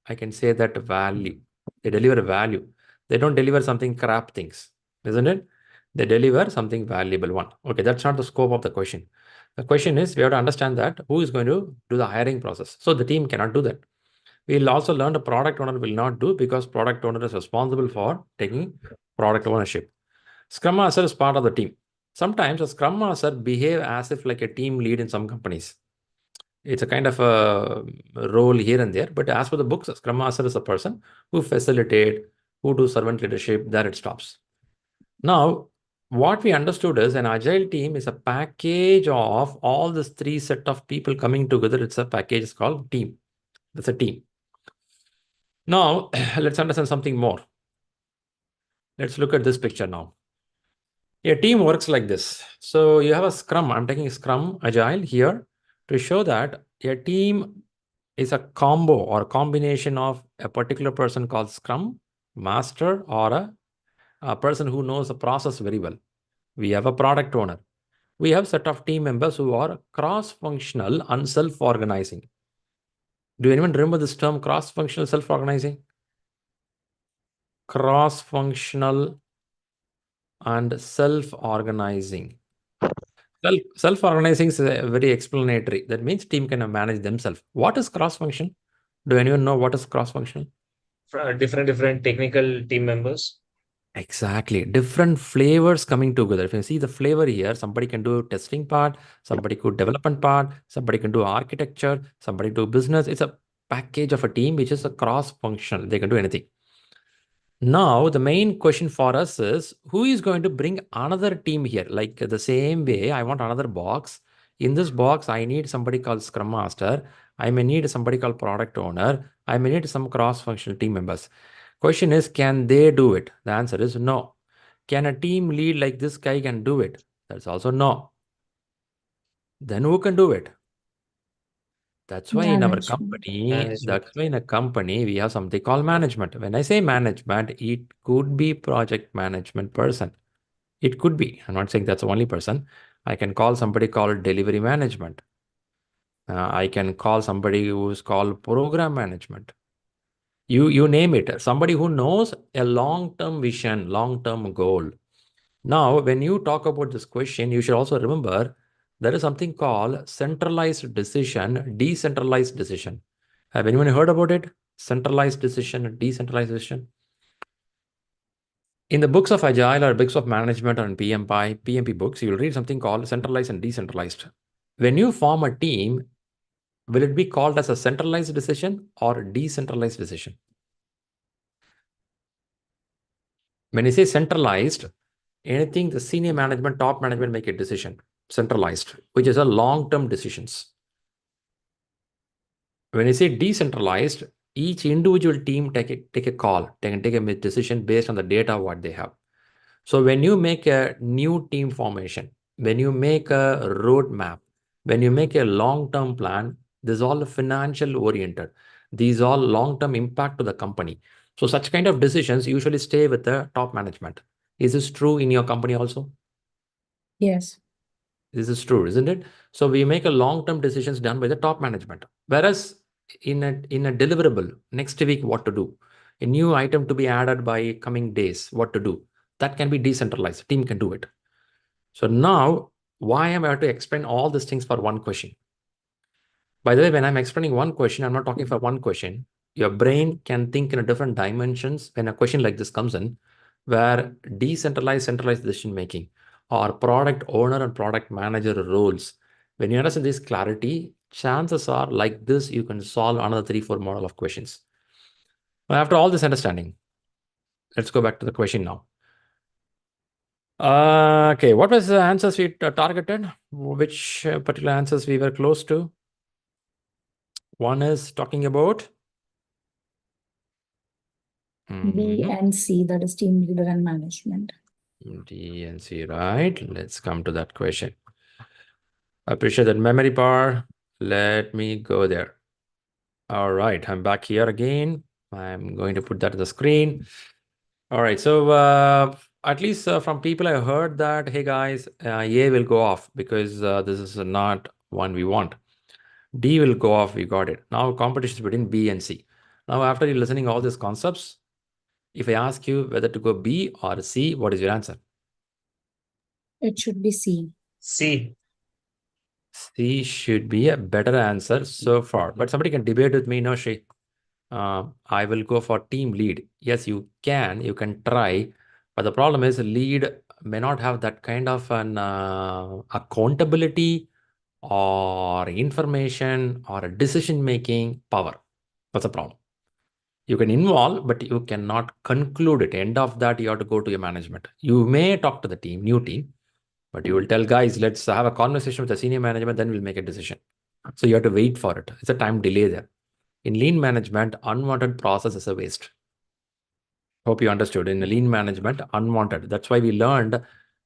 Speaker 1: I can say that value. They deliver value. They don't deliver something crap things, isn't it? They deliver something valuable one. Okay, that's not the scope of the question. The question is, we have to understand that who is going to do the hiring process. So the team cannot do that. We'll also learn the product owner will not do, because product owner is responsible for taking product ownership. Scrum Master is part of the team. Sometimes a Scrum Master behave as if like a team lead in some companies. It's a kind of a role here and there, but as for the books, Scrum Master is a person who facilitate, who do servant leadership. There it stops. Now, what we understood is an agile team is a package of all these 3 set of people coming together. It's a package, it's called team. That's a team. Now, let's understand something more. Let's look at this picture now. A team works like this. So you have a Scrum. I'm taking Scrum Agile here to show that a team is a combo or combination of a particular person called Scrum Master or a person who knows the process very well. We have a product owner. We have a set of team members who are cross-functional and self-organizing. Do anyone remember this term, cross-functional self-organizing? Cross-functional and self-organizing. Self-organizing is very explanatory. That means team can manage themselves. What is cross-function? Do anyone know what is cross-functional?
Speaker 3: Different technical team members.
Speaker 1: Exactly. Different flavors coming together. If you see the flavor here, somebody can do testing part, somebody could development part, somebody can do architecture, somebody do business. It's a package of a team which is a cross-functional. They can do anything. Now, the main question for us is who is going to bring another team here? Like the same way, I want another box. In this box, I need somebody called Scrum Master. I may need somebody called Product Owner. I may need some cross-functional team members. Question is, can they do it? The answer is no. Can a team lead like this guy can do it? That's also no. Then who can do it? That's why in our company, we have something called management. When I say management, it could be project management person. It could be. I'm not saying that's the only person. I can call somebody called delivery management. I can call somebody who's called program management. You name it. Somebody who knows a long-term vision, long-term goal. Now, when you talk about this question, you should also remember there is something called centralized decision, decentralized decision. Have anyone heard about it? Centralized decision, decentralized decision. In the books of Agile or books of management or in PMP books, you'll read something called centralized and decentralized. When you form a team, will it be called as a centralized decision or decentralized decision? When you say centralized, anything the senior management, top management make a decision, centralized, which is a long-term decisions. When you say decentralized, each individual team take a call, take a decision based on the data what they have. So when you make a new team formation, when you make a roadmap, when you make a long-term plan, this is all financial oriented. These all long-term impact to the company. So such kind of decisions usually stay with the top management. Is this true in your company also?
Speaker 4: Yes.
Speaker 1: This is true, isn't it? So we make a long-term decisions done by the top management. Whereas in a deliverable, next week, what to do? A new item to be added by coming days, what to do? That can be decentralized. Team can do it. So now, why am I have to explain all these things for one question? By the way, when I'm explaining one question, I'm not talking for one question. Your brain can think in a different dimensions when a question like this comes in, where decentralized, centralized decision making or product owner and product manager roles. When you understand this clarity, chances are like this, you can solve another 3-4 model of questions. Now, after all this understanding, let's go back to the question now. Okay, what was the answers we targeted? Which particular answers we were close to? One is talking about
Speaker 4: B and C, that is team leader and management.
Speaker 1: D and C, right? Let's come to that question. Appreciate that memory bar. Let me go there. All right, I'm back here again. I'm going to put that on the screen. All right, so at least from people I heard that, hey guys, A will go off because this is not one we want. D will go off, we got it. Now competition is between B and C. Now after you listening all these concepts, if I ask you whether to go B or C, what is your answer?
Speaker 4: It should be C.
Speaker 3: C.
Speaker 1: C should be a better answer so far. But somebody can debate with me, no, Shri. I will go for team lead. Yes, you can try. But the problem is lead may not have that kind of an accountability or information or a decision-making power. That's a problem. You can involve, but you cannot conclude it. End of that, you have to go to your management. You may talk to the team, new team, but you will tell guys, let's have a conversation with the senior management, then we'll make a decision. So you have to wait for it. It's a time delay there. In lean management, unwanted process is a waste. Hope you understood. In lean management, unwanted. That's why we learned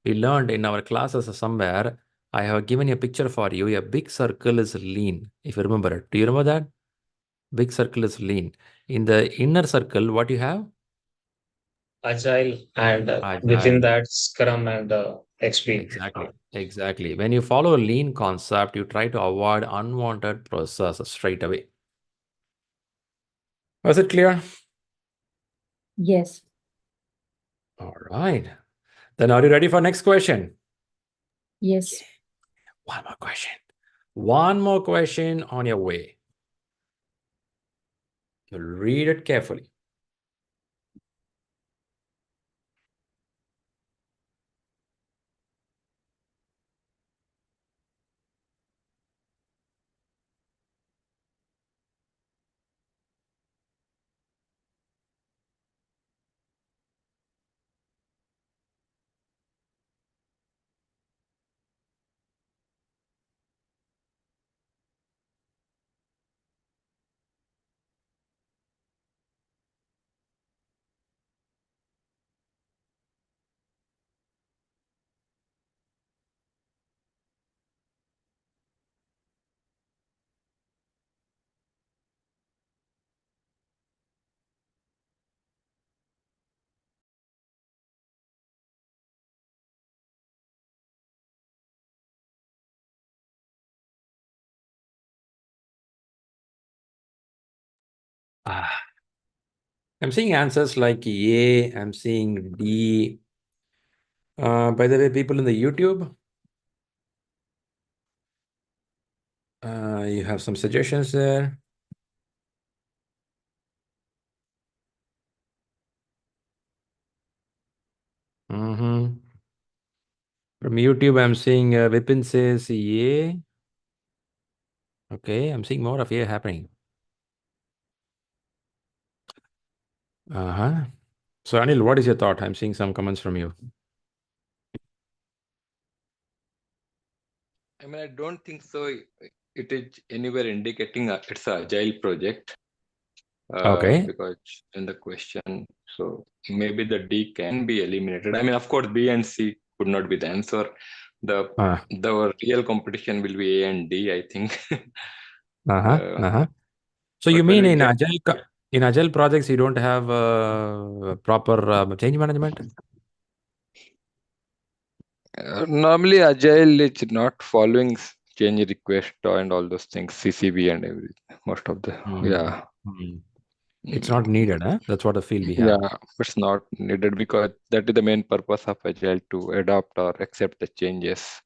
Speaker 1: in our classes somewhere, I have given you a picture for you. A big circle is lean, if you remember it. Do you remember that? Big circle is lean. In the inner circle, what you have?
Speaker 3: Agile, and within
Speaker 1: Agile.
Speaker 3: that, Scrum and XP.
Speaker 1: Exactly. When you follow a lean concept, you try to avoid unwanted process straight away. Was it clear?
Speaker 4: Yes.
Speaker 1: All right. Then are you ready for next question?
Speaker 4: Yes.
Speaker 1: One more question. One more question on your way. You'll read it carefully. I'm seeing answers like A, I'm seeing D. By the way, people in the YouTube, you have some suggestions there. From YouTube, I'm seeing Vipin says A. Okay, I'm seeing more of A happening. So Anil, what is your thought? I'm seeing some comments from you.
Speaker 5: I mean, I don't think so. It is anywhere indicating it's an agile project.
Speaker 1: Okay.
Speaker 5: Because in the question, so maybe the D can be eliminated. I mean, of course, B and C could not be the answer. The real competition will be A and D, I think.
Speaker 1: So you
Speaker 5: but
Speaker 1: mean
Speaker 5: when we
Speaker 1: in agile projects you don't have proper change management?
Speaker 5: Normally agile is not following change request and all those things, CCB and everything. Most of the
Speaker 1: It's not needed, huh? That's what I feel we have.
Speaker 5: Yeah, it's not needed because that is the main purpose of agile, to adopt or accept the changes.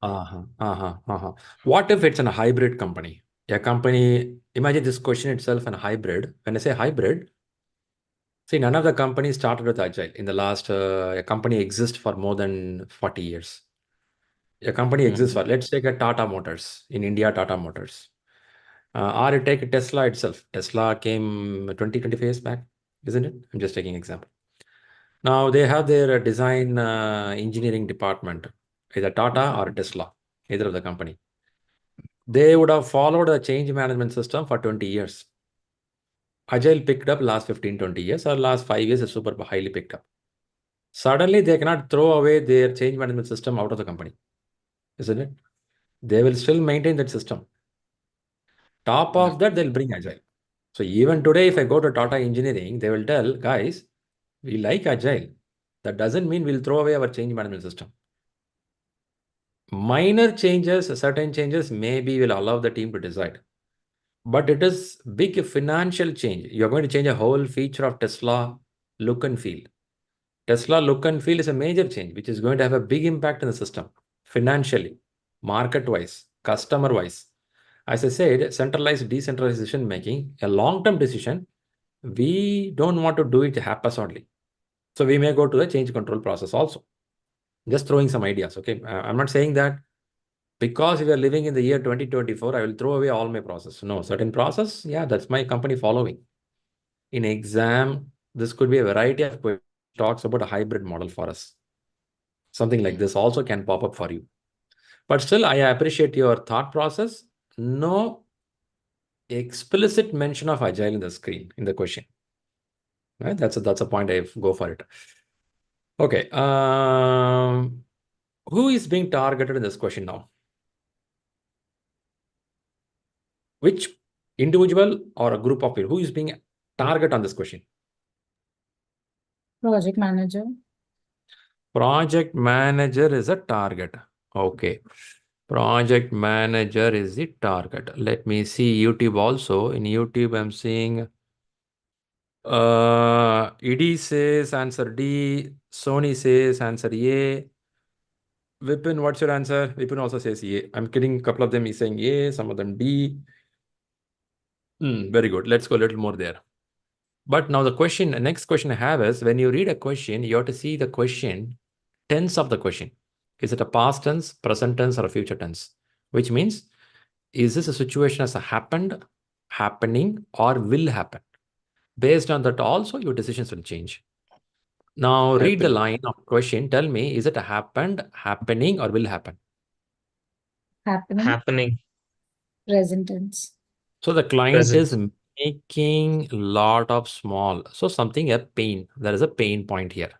Speaker 1: What if it's in a hybrid company? A company, imagine this question itself in a hybrid. When I say hybrid, see, none of the companies started with agile. In the last, a company exists for more than 40 years. A company exists for, let's take a Tata Motors in India, Tata Motors. Or you take Tesla itself. Tesla came 25 years back, isn't it? I'm just taking example. Now they have their design engineering department, either Tata or Tesla, either of the company. They would have followed a change management system for 20 years. Agile picked up last 15, 20 years, or last 5 years is super highly picked up. Suddenly they cannot throw away their change management system out of the company, isn't it? They will still maintain that system. Top of that, they'll bring agile. So even today, if I go to Tata Engineering, they will tell, guys, we like agile. That doesn't mean we'll throw away our change management system. Minor changes, certain changes, maybe will allow the team to decide. But it is big financial change. You're going to change a whole feature of Tesla look and feel. Tesla look and feel is a major change, which is going to have a big impact in the system, financially, market-wise, customer-wise. As I said, centralized, decentralized decision making, a long-term decision, we don't want to do it haphazardly. So we may go to the change control process also. Just throwing some ideas, okay? I'm not saying that because we are living in the year 2024, I will throw away all my process. No, certain process, yeah, that's my company following. In exam, this could be a variety of questions, talks about a hybrid model for us. Something like this also can pop up for you. But still, I appreciate your thought process. No explicit mention of agile in the screen, in the question. Right? That's a point I go for it. Okay. Who is being targeted in this question now? Which individual or a group of people? Who is being targeted on this question?
Speaker 4: Project manager.
Speaker 1: Project manager is a target. Okay. Project manager is the target. Let me see YouTube also. In YouTube, I'm seeing ED says answer D. Sony says answer A. Vipin, what's your answer? Vipin also says A. I'm kidding. A couple of them is saying A, some of them D. Very good. Let's go a little more there. But now the question, next question I have is, when you read a question, you have to see the question, tense of the question. Is it a past tense, present tense, or a future tense? Which means, is this a situation as a happened, happening, or will happen? Based on that also, your decisions will change. Now read the line of question. Tell me, is it a happened, happening, or will happen?
Speaker 4: Happening. Present tense.
Speaker 1: So the client is making a lot of small. So something, a pain. There is a pain point here.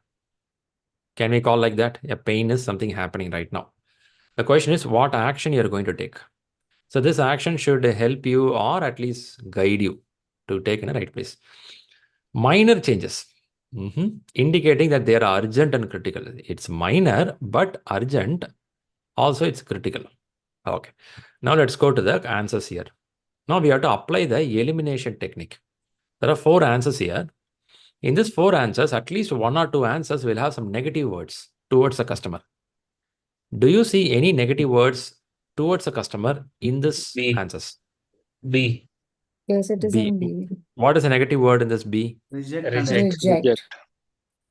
Speaker 1: Can we call like that? A pain is something happening right now. The question is what action you're going to take. So this action should help you or at least guide you to take in the right place. Minor changes, indicating that they are urgent and critical. It's minor, but urgent. Also, it's critical. Okay. Now let's go to the answers here. Now we have to apply the elimination technique. There are 4 answers here. In these 4 answers, at least 1 or 2 answers will have some negative words towards the customer. Do you see any negative words towards the customer in this
Speaker 3: B.
Speaker 1: answers?
Speaker 3: B.
Speaker 4: Yes, it is
Speaker 1: B.
Speaker 4: in B.
Speaker 1: What is a negative word in this B?
Speaker 6: Reject.
Speaker 3: Reject.
Speaker 4: Reject.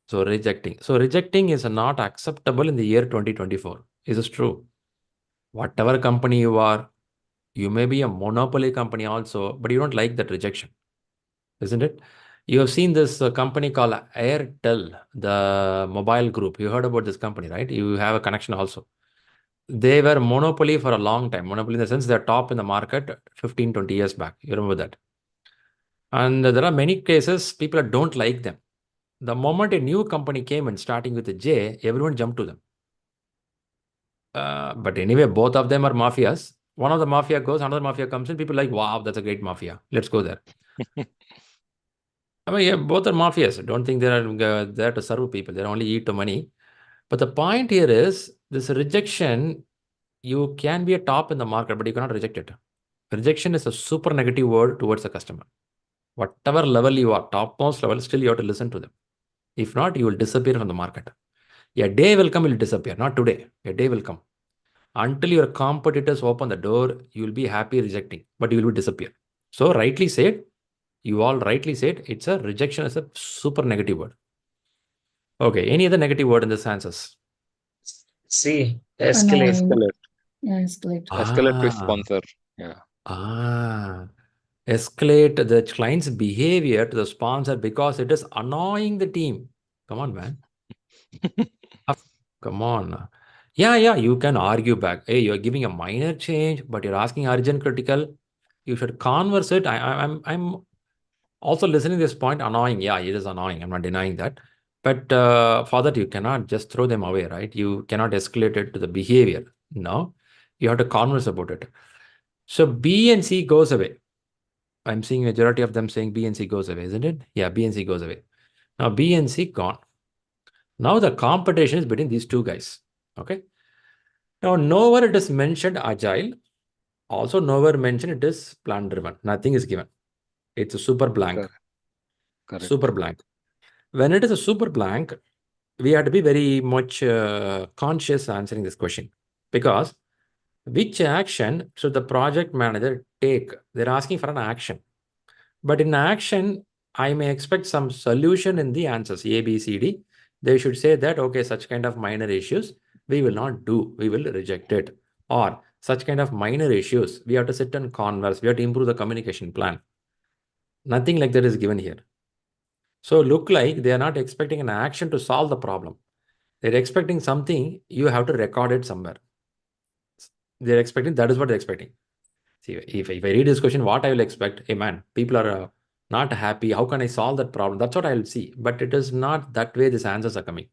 Speaker 1: So rejecting. So rejecting is not acceptable in the year 2024. Is this true? Whatever company you are, you may be a monopoly company also, but you don't like that rejection, isn't it? You have seen this company called Airtel, the mobile group. You heard about this company, right? You have a connection also. They were monopoly for a long time. Monopoly in the sense they're top in the market 15, 20 years back. You remember that? And there are many cases people don't like them. The moment a new company came in starting with a J, everyone jumped to them. But anyway, both of them are mafias. One of the mafia goes, another mafia comes in. People are like, wow, that's a great mafia. Let's go there. I mean, yeah, both are mafias. I don't think they are there to serve people. They only eat the money. But the point here is this rejection, you can be a top in the market, but you cannot reject it. Rejection is a super negative word towards the customer. Whatever level you are, topmost level, still you have to listen to them. If not, you will disappear from the market. A day will come, you will disappear. Not today. A day will come. Until your competitors open the door, you will be happy rejecting, but you will disappear. So rightly said, you all rightly said, it's a rejection is a super negative word. Okay, any other negative word in this answers?
Speaker 3: C. Escalate.
Speaker 4: Annoying. Yeah, escalate.
Speaker 5: Escalate to sponsor. Yeah.
Speaker 1: Escalate the client's behavior to the sponsor because it is annoying the team. Come on, man. Come on. Yeah, you can argue back. Hey, you're giving a minor change, but you're asking urgent critical. You should converse it. I'm also listening to this point. Annoying. Yeah, it is annoying. I'm not denying that. But for that, you cannot just throw them away, right? You cannot escalate it to the behavior. No, you have to converse about it. So B and C goes away. I'm seeing majority of them saying B and C goes away, isn't it? Yeah, B and C goes away. Now B and C gone. Now the competition is between these two guys. Okay. Now nowhere it is mentioned agile. Also nowhere mentioned it is plan driven. Nothing is given. It's a super blank.
Speaker 5: Correct.
Speaker 1: Super blank. When it is a super blank, we have to be very much conscious answering this question, because which action should the project manager take? They're asking for an action. But in action, I may expect some solution in the answers, A, B, C, D. They should say that, okay, such kind of minor issues, we will not do, we will reject it. Or such kind of minor issues, we have to sit and converse, we have to improve the communication plan. Nothing like that is given here. So look like they are not expecting an action to solve the problem. They're expecting something, you have to record it somewhere. They're expecting, that is what they're expecting. See, if I read this question, what I will expect, hey man, people are not happy. How can I solve that problem? That's what I'll see. But it is not that way these answers are coming.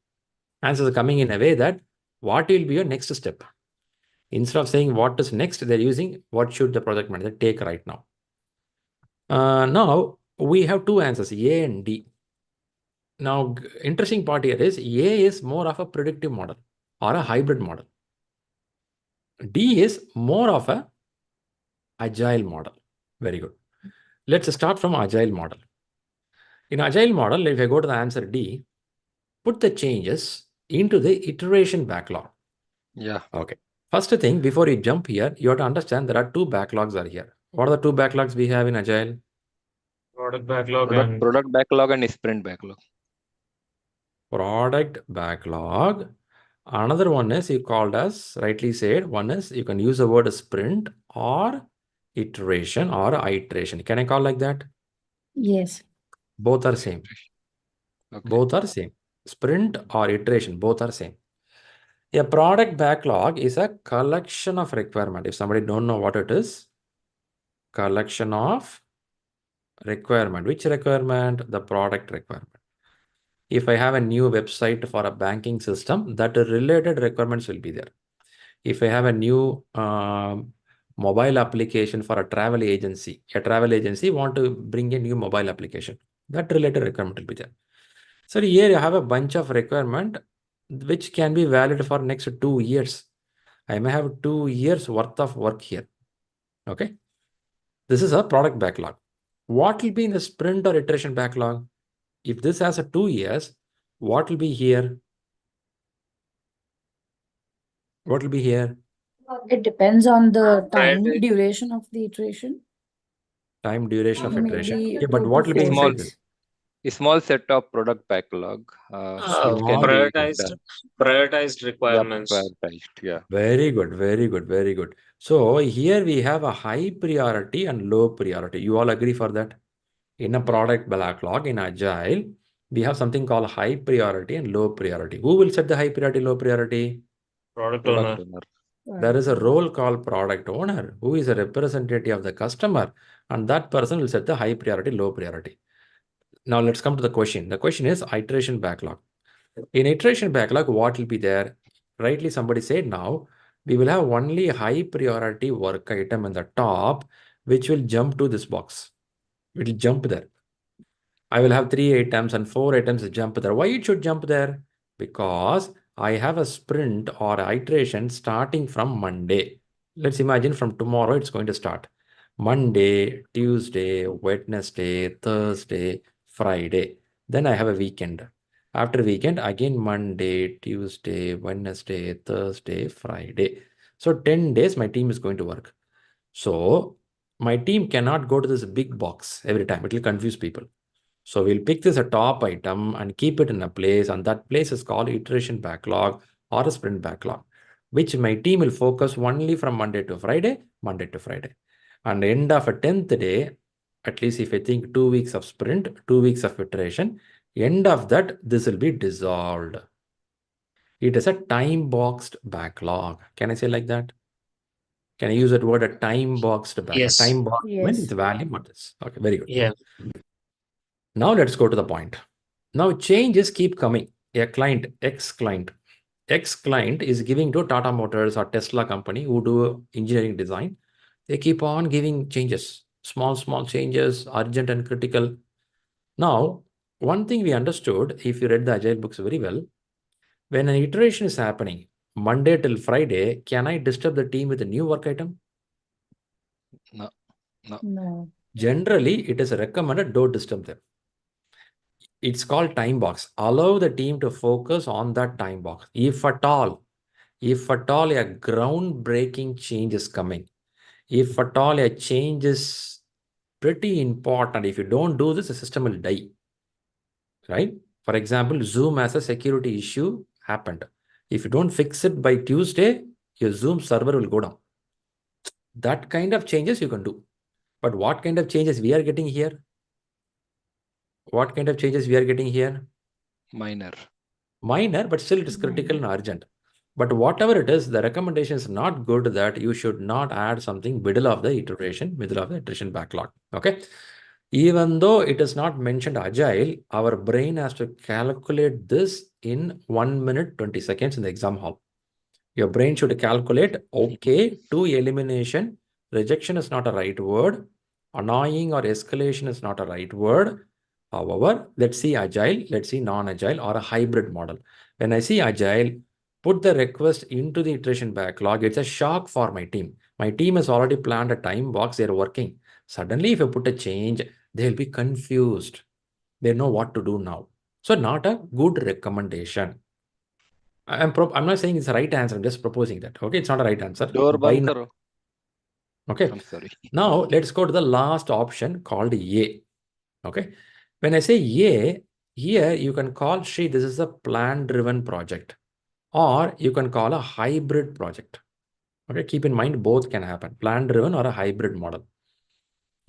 Speaker 1: Answers are coming in a way that what will be your next step? Instead of saying what is next, they're using what should the project manager take right now. Now we have two answers, A and D. Now, interesting part here is A is more of a predictive model or a hybrid model. D is more of a agile model. Very good. Let's start from agile model. In agile model, if I go to the answer D, put the changes into the iteration backlog.
Speaker 5: Yeah.
Speaker 1: Okay. First thing, before you jump here, you have to understand there are two backlogs are here. What are the two backlogs we have in agile?
Speaker 3: Product backlog
Speaker 5: Product backlog and sprint backlog.
Speaker 1: Product backlog. Another one is you called as, rightly said, one is you can use the word sprint or iteration or iteration. Can I call like that?
Speaker 4: Yes.
Speaker 1: Both are same.
Speaker 5: Okay.
Speaker 1: Both are same. Sprint or iteration, both are same. A product backlog is a collection of requirement. If somebody don't know what it is, collection of requirement. Which requirement? The product requirement. If I have a new website for a banking system, that related requirements will be there. If I have a new mobile application for a travel agency want to bring a new mobile application, that related requirement will be there. So here you have a bunch of requirement which can be valid for next 2 years. I may have 2 years worth of work here. Okay. This is a product backlog. What will be in the sprint or iteration backlog? If this has a 2 years, what will be here? What will be here?
Speaker 4: It depends on the time
Speaker 3: Priority-
Speaker 4: duration of the iteration.
Speaker 1: Time duration of iteration.
Speaker 4: Maybe
Speaker 1: Okay, but
Speaker 4: 2
Speaker 1: what
Speaker 4: to
Speaker 1: will be
Speaker 4: 4
Speaker 1: inside
Speaker 4: weeks.
Speaker 1: this?
Speaker 5: A small set of product backlog, which can
Speaker 1: Small
Speaker 5: be
Speaker 3: prioritized
Speaker 5: done.
Speaker 3: prioritized
Speaker 5: Yeah,
Speaker 3: requirements.
Speaker 5: prioritized. Yeah.
Speaker 1: Very good, very good, very good. So here we have a high priority and low priority. You all agree for that? In a product backlog in Agile, we have something called high priority and low priority. Who will set the high priority, low priority?
Speaker 3: Product owner.
Speaker 5: Product owner.
Speaker 1: There is a role called product owner who is a representative of the customer, and that person will set the high priority, low priority. Now let's come to the question. The question is iteration backlog. In iteration backlog, what will be there? Rightly, somebody said now we will have only high priority work item in the top, which will jump to this box. It will jump there. I will have 3 items and 4 items jump there. Why it should jump there? Because I have a sprint or iteration starting from Monday. Let's imagine from tomorrow it's going to start. Monday, Tuesday, Wednesday, Thursday, Friday. Then I have a weekend. After weekend, again Monday, Tuesday, Wednesday, Thursday, Friday. So 10 days my team is going to work. So my team cannot go to this big box every time. It will confuse people. So we'll pick this a top item and keep it in a place, and that place is called iteration backlog or a sprint backlog, which my team will focus only from Monday to Friday, Monday to Friday. And end of a 10th day, at least if I think 2 weeks of sprint, 2 weeks of iteration, end of that, this will be dissolved. It is a time-boxed backlog. Can I say like that? Can I use that word, a time-boxed backlog?
Speaker 3: Yes.
Speaker 1: Time-boxed means
Speaker 4: Yes.
Speaker 1: it's value, what this. Okay, very good.
Speaker 3: Yeah.
Speaker 1: Now let's go to the point. Now changes keep coming. A client, X client is giving to Tata Motors or Tesla company who do engineering design. They keep on giving changes, small changes, urgent and critical. Now, one thing we understood, if you read the Agile books very well, when an iteration is happening, Monday till Friday, can I disturb the team with a new work item?
Speaker 5: No.
Speaker 4: No.
Speaker 1: Generally, it is recommended don't disturb them. It's called time box. Allow the team to focus on that time box. If at all a groundbreaking change is coming, if at all a change is pretty important, if you don't do this, the system will die, right? For example, Zoom has a security issue happened. If you don't fix it by Tuesday, your Zoom server will go down. That kind of changes you can do. But what kind of changes we are getting here? What kind of changes we are getting here?
Speaker 5: Minor.
Speaker 1: Minor, but still it is critical and urgent. But whatever it is, the recommendation is not good that you should not add something middle of the iteration backlog. Okay. Even though it is not mentioned Agile, our brain has to calculate this in 1 minute, 20 seconds in the exam hall. Your brain should calculate, okay, to elimination, rejection is not a right word, annoying or escalation is not a right word. However, let's see Agile, let's see non-Agile or a hybrid model. When I see Agile, put the request into the iteration backlog, it's a shock for my team. My team has already planned a time box, they're working. Suddenly, if you put a change, they'll be confused. They know what to do now. So not a good recommendation. I'm not saying it's the right answer. I'm just proposing that. Okay, it's not a right answer.
Speaker 5: Door
Speaker 1: By
Speaker 5: band
Speaker 1: now.
Speaker 5: karo.
Speaker 1: Okay.
Speaker 5: I'm sorry.
Speaker 1: Now let's go to the last option called A. Okay. When I say A, here you can call Shri, this is a plan-driven project, or you can call a hybrid project. Okay, keep in mind both can happen, plan-driven or a hybrid model.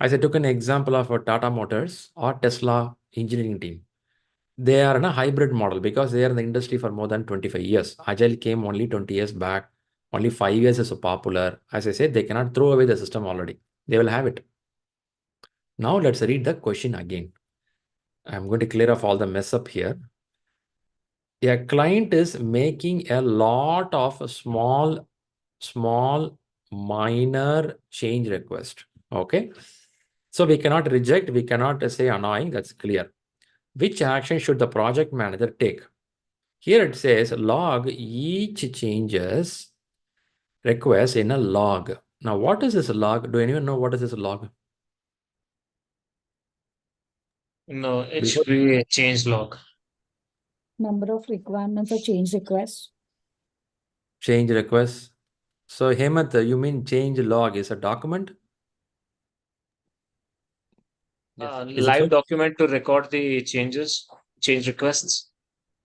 Speaker 1: As I took an example of a Tata Motors or Tesla engineering team. They are in a hybrid model because they are in the industry for more than 25 years. Agile came only 20 years back. Only 5 years is so popular. As I said, they cannot throw away the system already. They will have it. Now let's read the question again. I'm going to clear off all the mess up here. A client is making a lot of small, minor change request. Okay. So we cannot reject, we cannot say annoying, that's clear. Which action should the project manager take? Here it says log each changes request in a log. Now, what is this log? Do anyone know what is this log?
Speaker 3: No, it
Speaker 1: Before
Speaker 3: should be a change log.
Speaker 4: Number of requirements or change requests.
Speaker 1: change request. So Hemant, you mean change log is a document?
Speaker 5: Yes.
Speaker 1: Is it
Speaker 3: Live
Speaker 1: so?
Speaker 3: document to record the changes, change requests.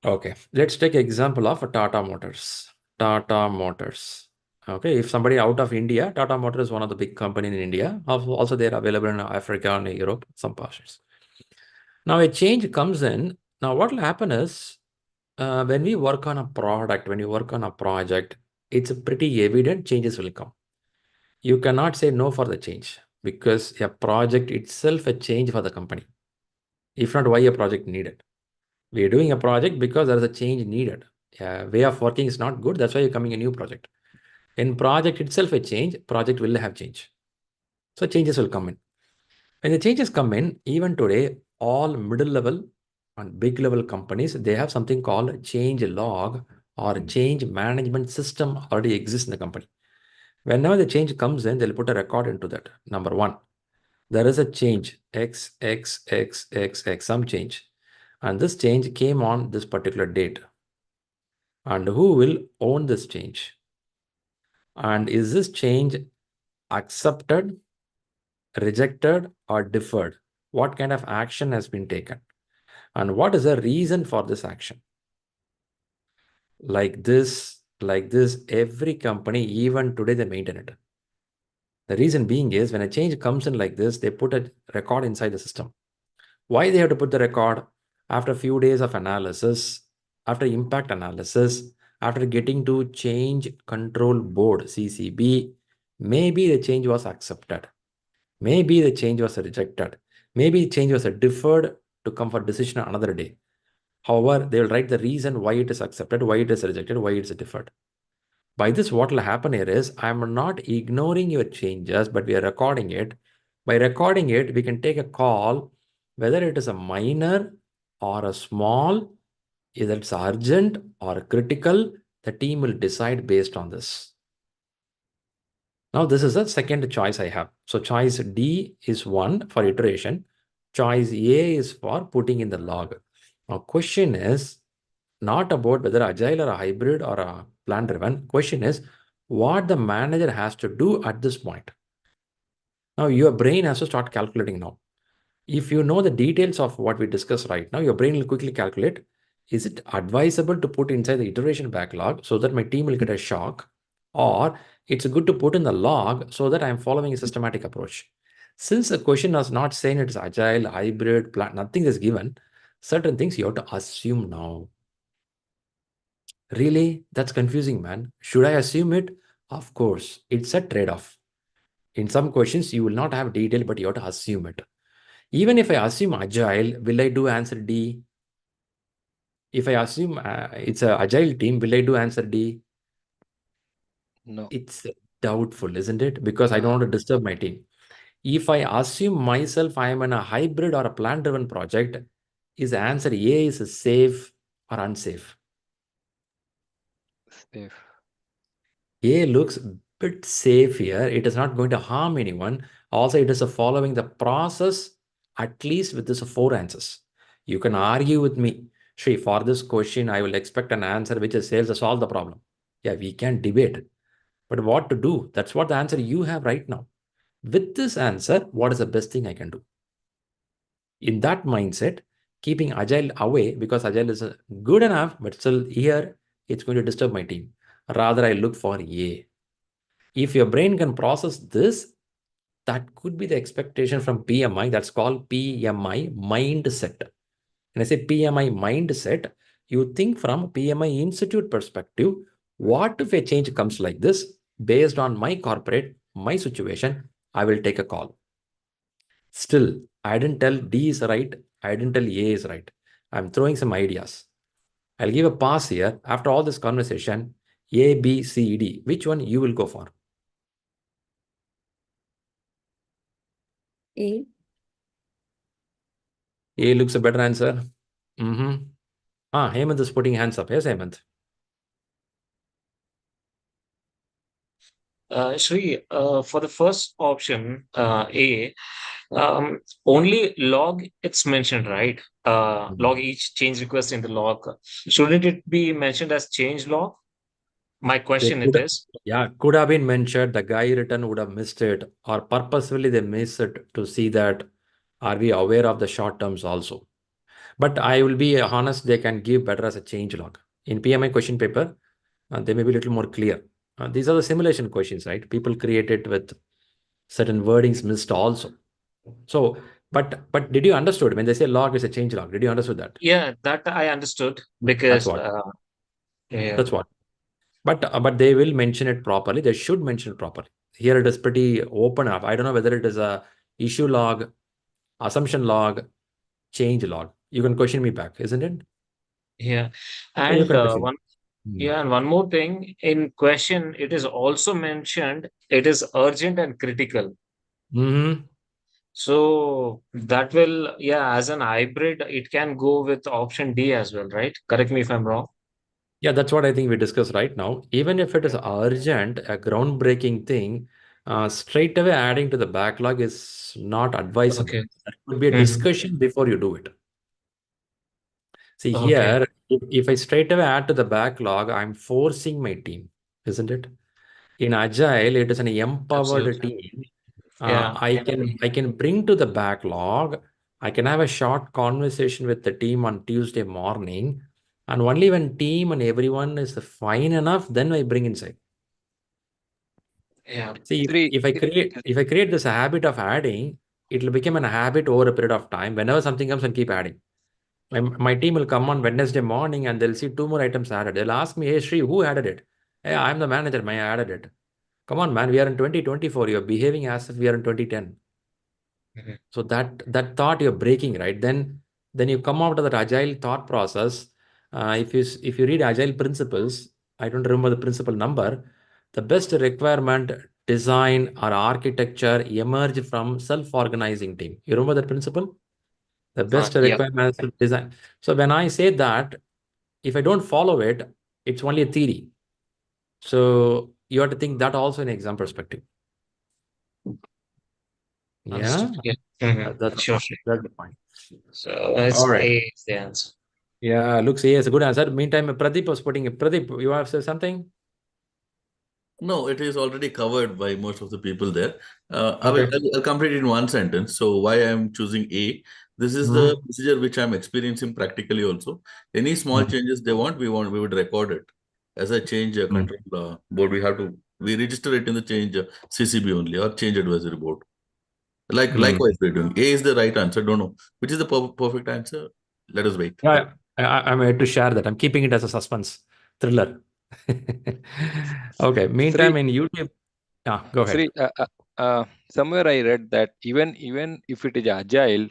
Speaker 1: Okay, let's take example of Tata Motors. Tata Motors. Okay, if somebody out of India, Tata Motors is one of the big company in India. Also, they're available in Africa and Europe, some portions. Now, a change comes in. Now, what will happen is when we work on a product, when you work on a project, it's pretty evident changes will come. You cannot say no for the change because a project itself a change for the company. If not, why a project needed? We are doing a project because there is a change needed. Way of working is not good. That's why you're coming a new project. In project itself, a change, project will have change. So changes will come in. When the changes come in, even today, all middle level and big level companies, they have something called change log or change management system already exists in the company. Whenever the change comes in, they'll put a record into that. Number one, there is a change, X, some change. And this change came on this particular date. And who will own this change? And is this change accepted, rejected, or deferred? What kind of action has been taken? And what is the reason for this action? Like this, every company, even today, they maintain it. The reason being is when a change comes in like this, they put a record inside the system. Why they have to put the record? After a few days of analysis, after impact analysis, after getting to change control board, CCB, maybe the change was accepted. Maybe the change was rejected. Maybe change was deferred to come for decision another day. However, they will write the reason why it is accepted, why it is rejected, why it is deferred. By this, what will happen here is I'm not ignoring your changes, but we are recording it. By recording it, we can take a call whether it is a minor or a small, either it's urgent or critical. The team will decide based on this. Now, this is the second choice I have. So choice D is one for iteration. Choice A is for putting in the log. Now, question is not about whether agile or a hybrid or a plan driven. Question is what the manager has to do at this point. Now, your brain has to start calculating now. If you know the details of what we discussed right now, your brain will quickly calculate, is it advisable to put inside the iteration backlog so that my team will get a shock? Or it's good to put in the log so that I'm following a systematic approach. Since the question was not saying it's agile, hybrid, plan, nothing is given, certain things you have to assume now. Really? That's confusing, man. Should I assume it? Of course. It's a trade-off. In some questions, you will not have detail, but you have to assume it. Even if I assume agile, will I do answer D? If I assume it's an agile team, will I do answer D?
Speaker 5: No.
Speaker 1: It's doubtful, isn't it? Because I don't want to disturb my team. If I assume myself I am in a hybrid or a plan-driven project, is the answer A is safe or unsafe?
Speaker 5: Safe.
Speaker 1: A looks a bit safe here. It is not going to harm anyone. Also, it is following the process, at least with these four answers. You can argue with me, Shri, for this question, I will expect an answer which is says to solve the problem. Yeah, we can debate. But what to do? That's what the answer you have right now. With this answer, what is the best thing I can do? In that mindset, keeping agile away because agile is good enough, but still here, it's going to disturb my team. Rather, I look for A. If your brain can process this, that could be the expectation from PMI. That's called PMI mindset. When I say PMI mindset, you think from PMI Institute perspective, what if a change comes like this? Based on my corporate, my situation, I will take a call. Still, I didn't tell D is right. I didn't tell A is right. I'm throwing some ideas. I'll give a pass here. After all this conversation, A, B, C, D, which one you will go for?
Speaker 4: A.
Speaker 1: A looks a better answer. Hemant is putting hands up. Yes, Hemant.
Speaker 3: Shri, for the first option, A, Only log it's mentioned, right? Log each change request in the log. Shouldn't it be mentioned as change log? My
Speaker 1: They
Speaker 3: question it
Speaker 1: could,
Speaker 3: is.
Speaker 1: yeah, could have been mentioned. The guy written would have missed it, or purposefully they miss it to see that are we aware of the short terms also. But I will be honest, they can give better as a change log. In PMI question paper, they may be a little more clear. These are the simulation questions, right? People create it with certain wordings missed also. So, but did you understood when they say log is a change log? Did you understood that?
Speaker 3: Yeah, that I understood
Speaker 1: That's
Speaker 3: because
Speaker 1: what.
Speaker 3: yeah.
Speaker 1: That's what. But they will mention it properly. They should mention it properly. Here it is pretty open up. I don't know whether it is a issue log, assumption log, change log. You can question me back, isn't it?
Speaker 3: Yeah.
Speaker 1: Yeah, you
Speaker 3: And
Speaker 1: can question.
Speaker 3: and one more thing in question, it is also mentioned it is urgent and critical.
Speaker 1: Mm-hmm.
Speaker 3: So that will, yeah, as an hybrid, it can go with option D as well, right? Correct me if I'm wrong.
Speaker 1: Yeah, that's what I think we discussed right now. Even if it is urgent, a groundbreaking thing, straight away adding to the backlog is not advisable.
Speaker 3: Okay.
Speaker 1: There could be a discussion before you do it. See
Speaker 3: Okay.
Speaker 1: here, if I straight away add to the backlog, I'm forcing my team, isn't it? In Agile, it is an empowered
Speaker 3: Absolutely.
Speaker 1: team.
Speaker 3: Yeah.
Speaker 1: I can bring to the backlog. I can have a short conversation with the team on Tuesday morning, and only when team and everyone is fine enough, then I bring inside.
Speaker 3: Yeah.
Speaker 1: See,
Speaker 5: Shri,
Speaker 1: if I create this habit of adding, it will become a habit over a period of time. Whenever something comes, and keep adding. My team will come on Wednesday morning and they'll see 2 more items added. They'll ask me, "Hey, Shri, who added it?" "Hey, I'm the manager. I added it." Come on, man. We are in 2024. You're behaving as if we are in 2010.
Speaker 3: Mhm.
Speaker 1: So that thought you're breaking, right? Then you come out of that agile thought process. If you read agile principles, I don't remember the principle number. The best requirement design or architecture emerge from self-organizing team. You remember that principle? The best
Speaker 3: Yeah.
Speaker 1: requirements design. So when I say that, if I don't follow it, it's only a theory. So you have to think that also in exam perspective. Yeah,
Speaker 3: Understood. Yeah. Mhm.
Speaker 1: that's
Speaker 3: Sure.
Speaker 1: that's the point.
Speaker 3: So it's
Speaker 1: All right.
Speaker 3: A is the answer.
Speaker 1: Yeah, looks yes, a good answer. Meantime, Pradeep was putting it. Pradeep, you have said something?
Speaker 7: No, it is already covered by most of the people there.
Speaker 1: Okay.
Speaker 7: I'll complete it in one sentence. So why I'm choosing A? This is the procedure which I'm experiencing practically also. Any small changes they want, we would record it as a change control board. We register it in the change CCB only or change advisory board. Likewise we're doing. A is the right answer. Don't know which is the perfect answer. Let us wait.
Speaker 1: Yeah, I'm here to share that. I'm keeping it as a suspense thriller. Okay. Meantime,
Speaker 5: Shri,
Speaker 1: in YouTube, go ahead.
Speaker 5: Shri, somewhere I read that even if it is agile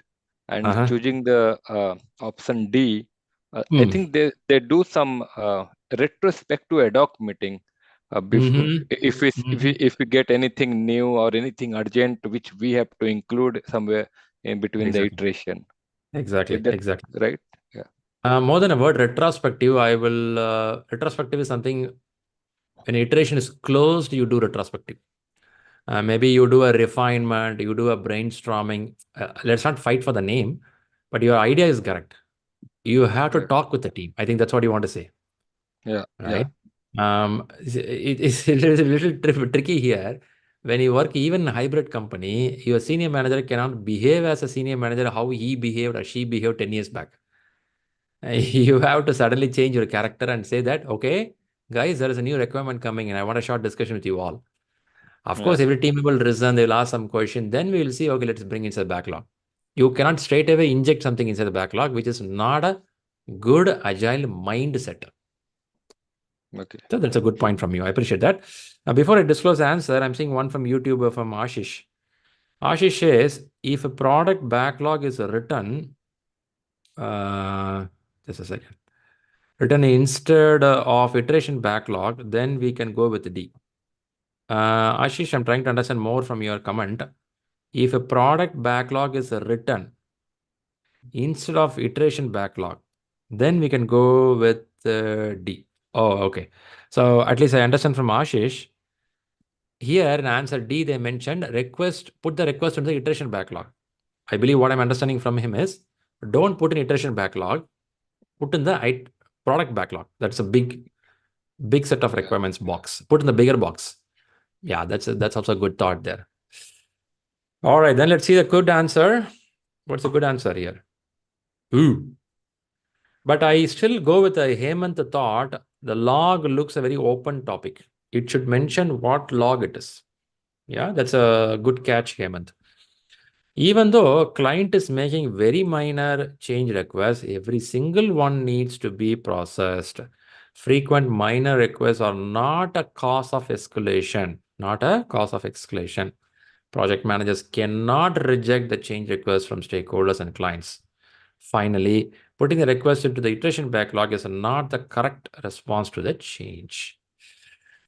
Speaker 5: and choosing the option D, I think they do some retrospective ad hoc meeting before if we get anything new or anything urgent which we have to include somewhere in between the iteration.
Speaker 1: Exactly.
Speaker 5: Is that
Speaker 1: Exactly.
Speaker 5: right? Yeah.
Speaker 1: More than a word, retrospective, retrospective is something when iteration is closed, you do retrospective. Maybe you do a refinement, you do a brainstorming. Let's not fight for the name, but your idea is correct. You have to talk with the team. I think that's what you want to say.
Speaker 5: Yeah.
Speaker 1: Right. It's a little tricky here. When you work even in a hybrid company, your senior manager cannot behave as a senior manager how he behaved or she behaved 10 years back. You have to suddenly change your character and say that, okay, guys, there is a new requirement coming and I want a short discussion with you all. Of course, every team will listen, they will ask some question. Then we will see, okay, let's bring inside the backlog. You cannot straight away inject something inside the backlog, which is not a good agile mindset.
Speaker 5: Okay.
Speaker 1: So that's a good point from you. I appreciate that. Now, before I disclose the answer, I'm seeing one from YouTube from Ashish. Ashish says, if a product backlog is written, just a second, written instead of iteration backlog, then we can go with D. Ashish, I'm trying to understand more from your comment. If a product backlog is written instead of iteration backlog, then we can go with D. Oh, okay. So at least I understand from Ashish. Here in answer D, they mentioned put the request into the iteration backlog. I believe what I'm understanding from him is don't put in iteration backlog, put in the product backlog. That's a big set of requirements box. Put in the bigger box. Yeah, that's also a good thought there. All right, then let's see the good answer. What's a good answer here? Ooh. But I still go with a Hemant thought. The log looks a very open topic. It should mention what log it is. Yeah, that's a good catch, Hemant. Even though client is making very minor change requests, every single one needs to be processed. Frequent minor requests are not a cause of escalation, not a cause of escalation. Project managers cannot reject the change requests from stakeholders and clients. Finally, putting the request into the iteration backlog is not the correct response to the change.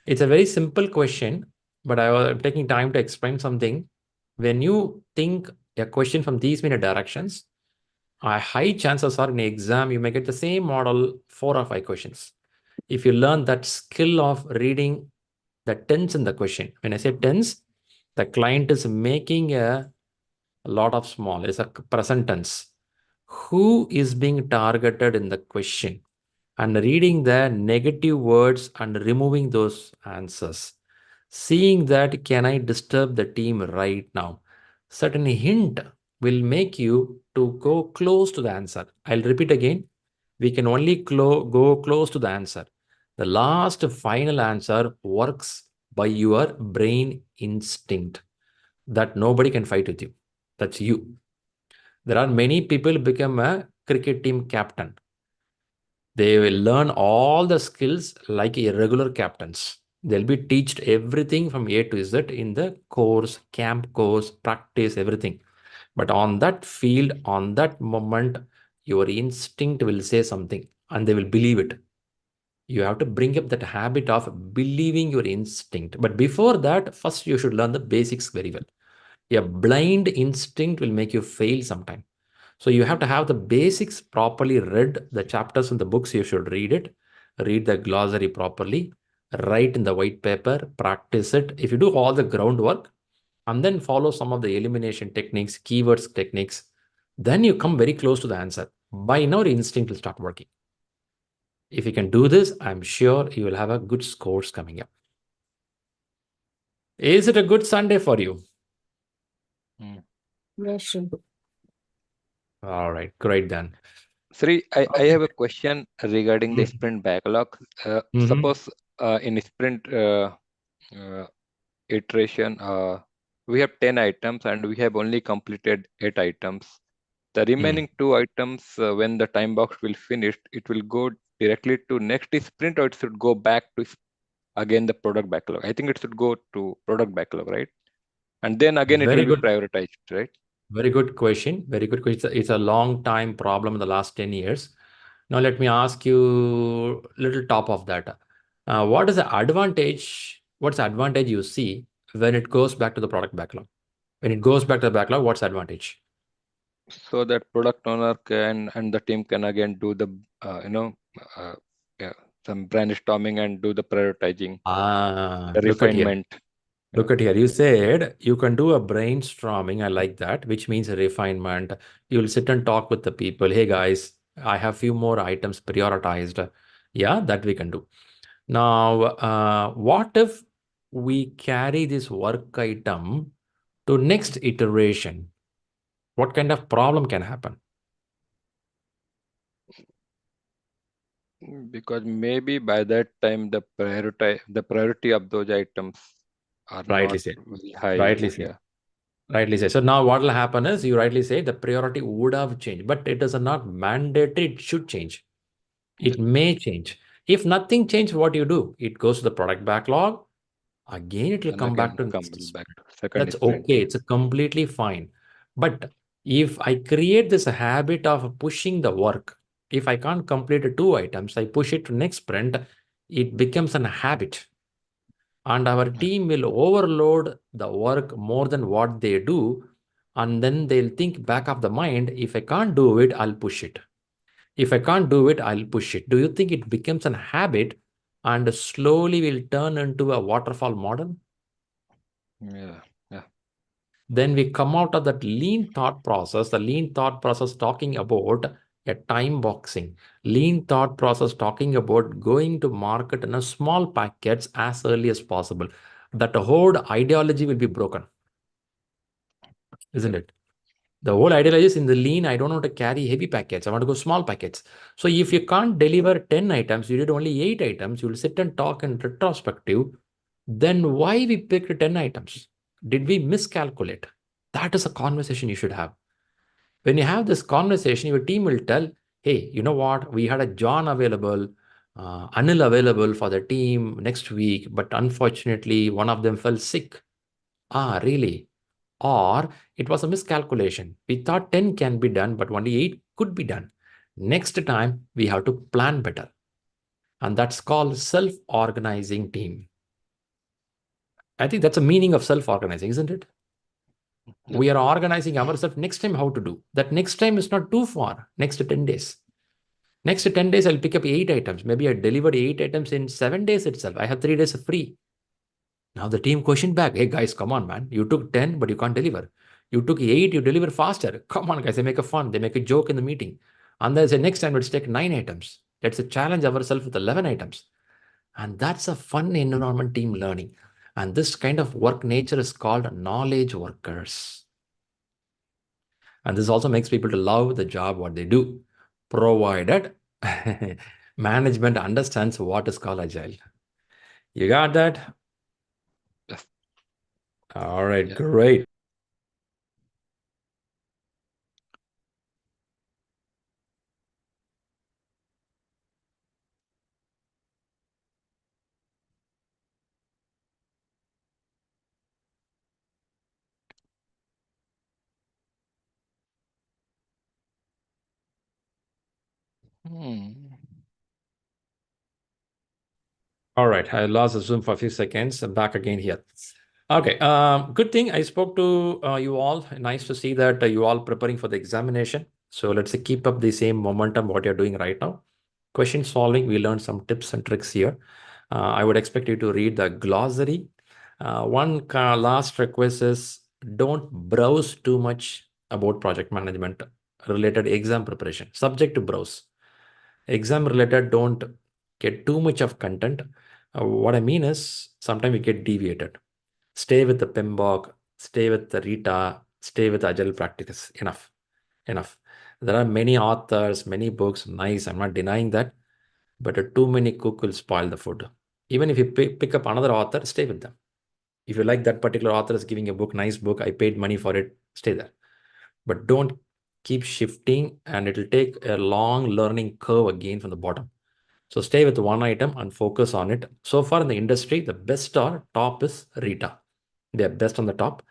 Speaker 1: It's a very simple question, but I was taking time to explain something. When you think a question from these many directions, high chances are in the exam, you may get the same model 4 or 5 questions. If you learn that skill of reading the tense in the question, when I say tense, the client is making a lot of small, it's a present tense. Who is being targeted in the question? And reading the negative words and removing those answers. Seeing that, can I disturb the team right now? Certain hint will make you to go close to the answer. I'll repeat again. We can only go close to the answer. The last final answer works by your brain instinct that nobody can fight with you. That's you. There are many people become a cricket team captain. They will learn all the skills like irregular captains. They'll be taught everything from A to Z in the course, camp course, practice, everything. But on that field, on that moment, your instinct will say something and they will believe it. You have to bring up that habit of believing your instinct. But before that, first you should learn the basics very well. A blind instinct will make you fail sometime. So you have to have the basics properly read, the chapters in the books, you should read it, read the glossary properly, write in the white paper, practice it. If you do all the groundwork and then follow some of the elimination techniques, keywords techniques, then you come very close to the answer. By now, your instinct will start working. If you can do this, I'm sure you will have a good scores coming up. Is it a good Sunday for you?
Speaker 4: Yes, Shri.
Speaker 1: All right, great then.
Speaker 5: Shri, I have a question regarding the sprint backlog. Suppose in sprint iteration, we have 10 items and we have only completed 8 items. The remaining 2 items, when the time box will finish, it will go directly to next sprint, or it should go back to again the product backlog. I think it should go to product backlog, right? And then again it will be prioritized, right?
Speaker 1: Very good question. Very good question. It's a long time problem in the last 10 years. Now let me ask you a little top of that. What is the advantage? What's the advantage you see when it goes back to the product backlog? When it goes back to the backlog, what's the advantage?
Speaker 5: So that product owner can and the team can again do the some brainstorming and do the prioritizing, the refinement.
Speaker 1: Look at here. You said you can do a brainstorming. I like that, which means a refinement. You'll sit and talk with the people. Hey guys, I have few more items prioritized. Yeah, that we can do. Now, what if we carry this work item to next iteration? What kind of problem can happen?
Speaker 5: Because maybe by that time the priority of those items are
Speaker 1: Rightly
Speaker 5: not
Speaker 1: said.
Speaker 5: very high.
Speaker 1: Rightly said.
Speaker 5: Yeah.
Speaker 1: Rightly said. So now what will happen is you rightly say the priority would have changed, but it is not mandatory. It should change. It may change. If nothing changes, what you do? It goes to the product backlog. Again, it will
Speaker 5: And
Speaker 1: come back
Speaker 5: again
Speaker 1: to
Speaker 5: second
Speaker 1: that's
Speaker 5: sprint.
Speaker 1: okay. It's completely fine. But if I create this habit of pushing the work, if I can't complete 2 items, I push it to next sprint, it becomes an habit. And our team will overload the work more than what they do. And then they'll think back of the mind, if I can't do it, I'll push it. If I can't do it, I'll push it. Do you think it becomes an habit and slowly will turn into a waterfall model?
Speaker 5: Yeah.
Speaker 1: Then we come out of that lean thought process, the lean thought process talking about a time boxing, lean thought process talking about going to market in a small packets as early as possible. That whole ideology will be broken, isn't it? The whole ideology is in the lean, I don't want to carry heavy packets. I want to go small packets. So if you can't deliver 10 items, you did only 8 items, you will sit and talk in retrospective. Then why we picked 10 items? Did we miscalculate? That is a conversation you should have. When you have this conversation, your team will tell, hey, you know what? We had a John available, Anil available for the team next week, but unfortunately, one of them fell sick. Ah, really? Or it was a miscalculation. We thought 10 can be done, but only 8 could be done. Next time, we have to plan better. And that's called self-organizing team. I think that's a meaning of self-organizing, isn't it? We are organizing ourselves next time how to do. That next time is not too far. Next 10 days. Next 10 days, I'll pick up 8 items. Maybe I delivered 8 items in 7 days itself. I have 3 days free. Now the team questioned back, hey guys, come on, man. You took 10, but you can't deliver. You took 8, you deliver faster. Come on, guys. They make a fun. They make a joke in the meeting. And they say, next time, let's take 9 items. Let's challenge ourselves with 11 items. And that's a fun environment team learning. And this kind of work nature is called knowledge workers. And this also makes people to love the job, what they do, provided management understands what is called agile. You got that?
Speaker 5: Yes.
Speaker 1: All right,
Speaker 5: Yeah.
Speaker 1: great. All right, I lost the Zoom for a few seconds. I'm back again here. Okay, good thing I spoke to you all. Nice to see that you all preparing for the examination. So let's keep up the same momentum what you're doing right now. Question solving, we learned some tips and tricks here. I would expect you to read the glossary. One last request is don't browse too much about project management related exam preparation. Subject to browse. Exam related, don't get too much of content. What I mean is sometimes we get deviated. Stay with the PMBOK, stay with the Rita, stay with Agile practices. Enough. There are many authors, many books, nice. I'm not denying that. But too many cook will spoil the food. Even if you pick up another author, stay with them. If you like that particular author is giving a book, nice book, I paid money for it, stay there. But don't keep shifting and it'll take a long learning curve again from the bottom. So stay with one item and focus on it. So far in the industry, the best or top is Rita. They're best on the top.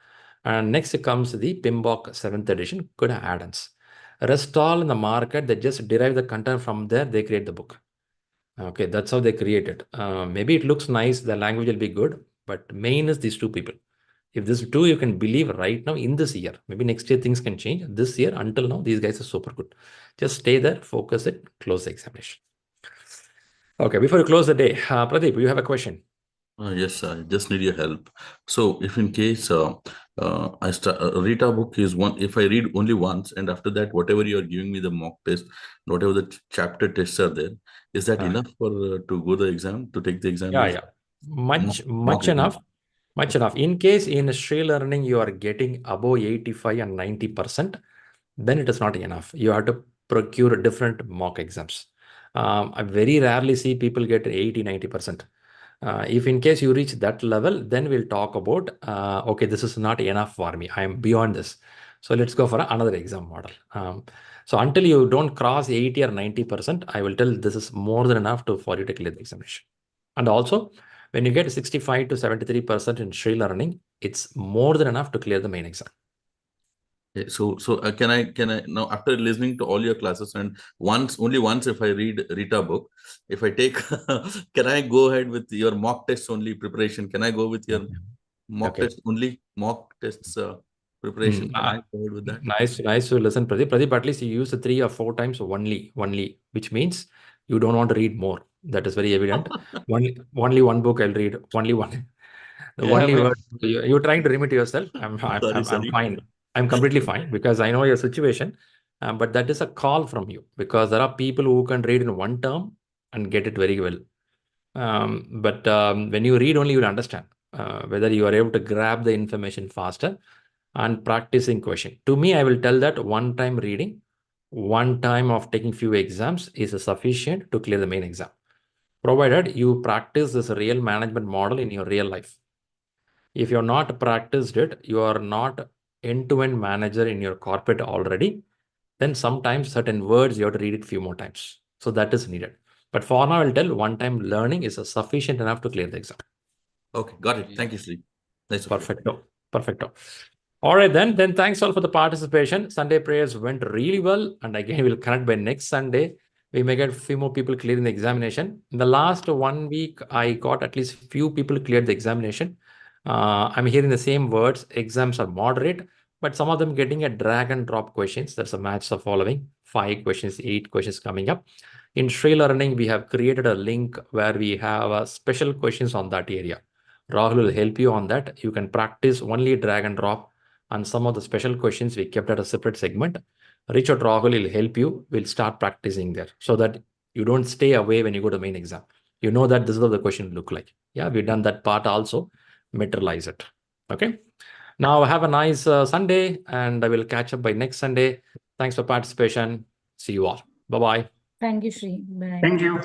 Speaker 1: And next comes the PMBOK 7th edition, good add-ons. Rest all in the market, they just derive the content from there, they create the book. Okay, that's how they create it. Maybe it looks nice, the language will be good, but main is these two people. If these two you can believe right now in this year, maybe next year things can change. This year, until now, these guys are super good. Just stay there, focus it, close the examination. Okay, before you close the day, Pradeep, you have a question.
Speaker 7: Yes, I just need your help. So, if in case Rita book is one, if I read only once, and after that, whatever you are giving me the mock test, whatever the chapter tests are there, is that enough for to go the exam, to take the examination?
Speaker 1: Much enough. Much enough. In case in ShriLearning you are getting above 85 and 90%, then it is not enough. You have to procure different mock exams. I very rarely see people get 80, 90%. If in case you reach that level, then we'll talk about, okay, this is not enough for me. I am beyond this. So let's go for another exam model. So until you don't cross 80 or 90%, I will tell this is more than enough for you to clear the examination. And also, when you get 65 to 73% in ShriLearning, it's more than enough to clear the main exam.
Speaker 7: So can I now, after listening to all your classes, and only once if I read Rita book, if I take can I go ahead with your mock tests only preparation? Can I go with your mock test only, mock tests preparation? Can I go ahead with that?
Speaker 1: Nice to listen, Pradeep. Pradeep, at least you use 3 or 4 times only, which means you don't want to read more. That is very evident. Only one book I'll read, only one. The
Speaker 5: Yeah,
Speaker 1: only
Speaker 5: man.
Speaker 1: word you're trying to limit yourself. I'm
Speaker 7: Sorry.
Speaker 1: fine. I'm completely fine because I know your situation. But that is a call from you because there are people who can read in one term and get it very well. But when you read only, you'll understand whether you are able to grab the information faster and practicing question. To me, I will tell that one time reading, one time of taking few exams is sufficient to clear the main exam, provided you practice this real management model in your real life. If you're not practiced it, you are not end-to-end manager in your corporate already, then sometimes certain words you have to read it few more times. So that is needed. But for now, I'll tell one time learning is sufficient enough to clear the exam.
Speaker 7: Okay, got it. Thank you, Shri. Nice of you.
Speaker 1: Perfecto. Perfecto. All right, then thanks all for the participation. Sunday prayers went really well. And again, we'll connect by next Sunday. We may get a few more people clearing the examination. In the last 1 week, I got at least few people cleared the examination. I'm hearing the same words. Exams are moderate, but some of them getting a drag and drop questions. That's a match of following 5 questions, 8 questions coming up. In ShriLearning, we have created a link where we have special questions on that area. Rahul will help you on that. You can practice only drag and drop, and some of the special questions we kept at a separate segment. Reach out Rahul will help you. We'll start practicing there so that you don't stay away when you go to main exam. You know that this is what the question look like. Yeah, we've done that part also. Materialize it. Okay. Now have a nice Sunday, and I will catch up by next Sunday. Thanks for participation. See you all. Bye-bye.
Speaker 4: Thank you, Shri. Bye.
Speaker 2: Thank you.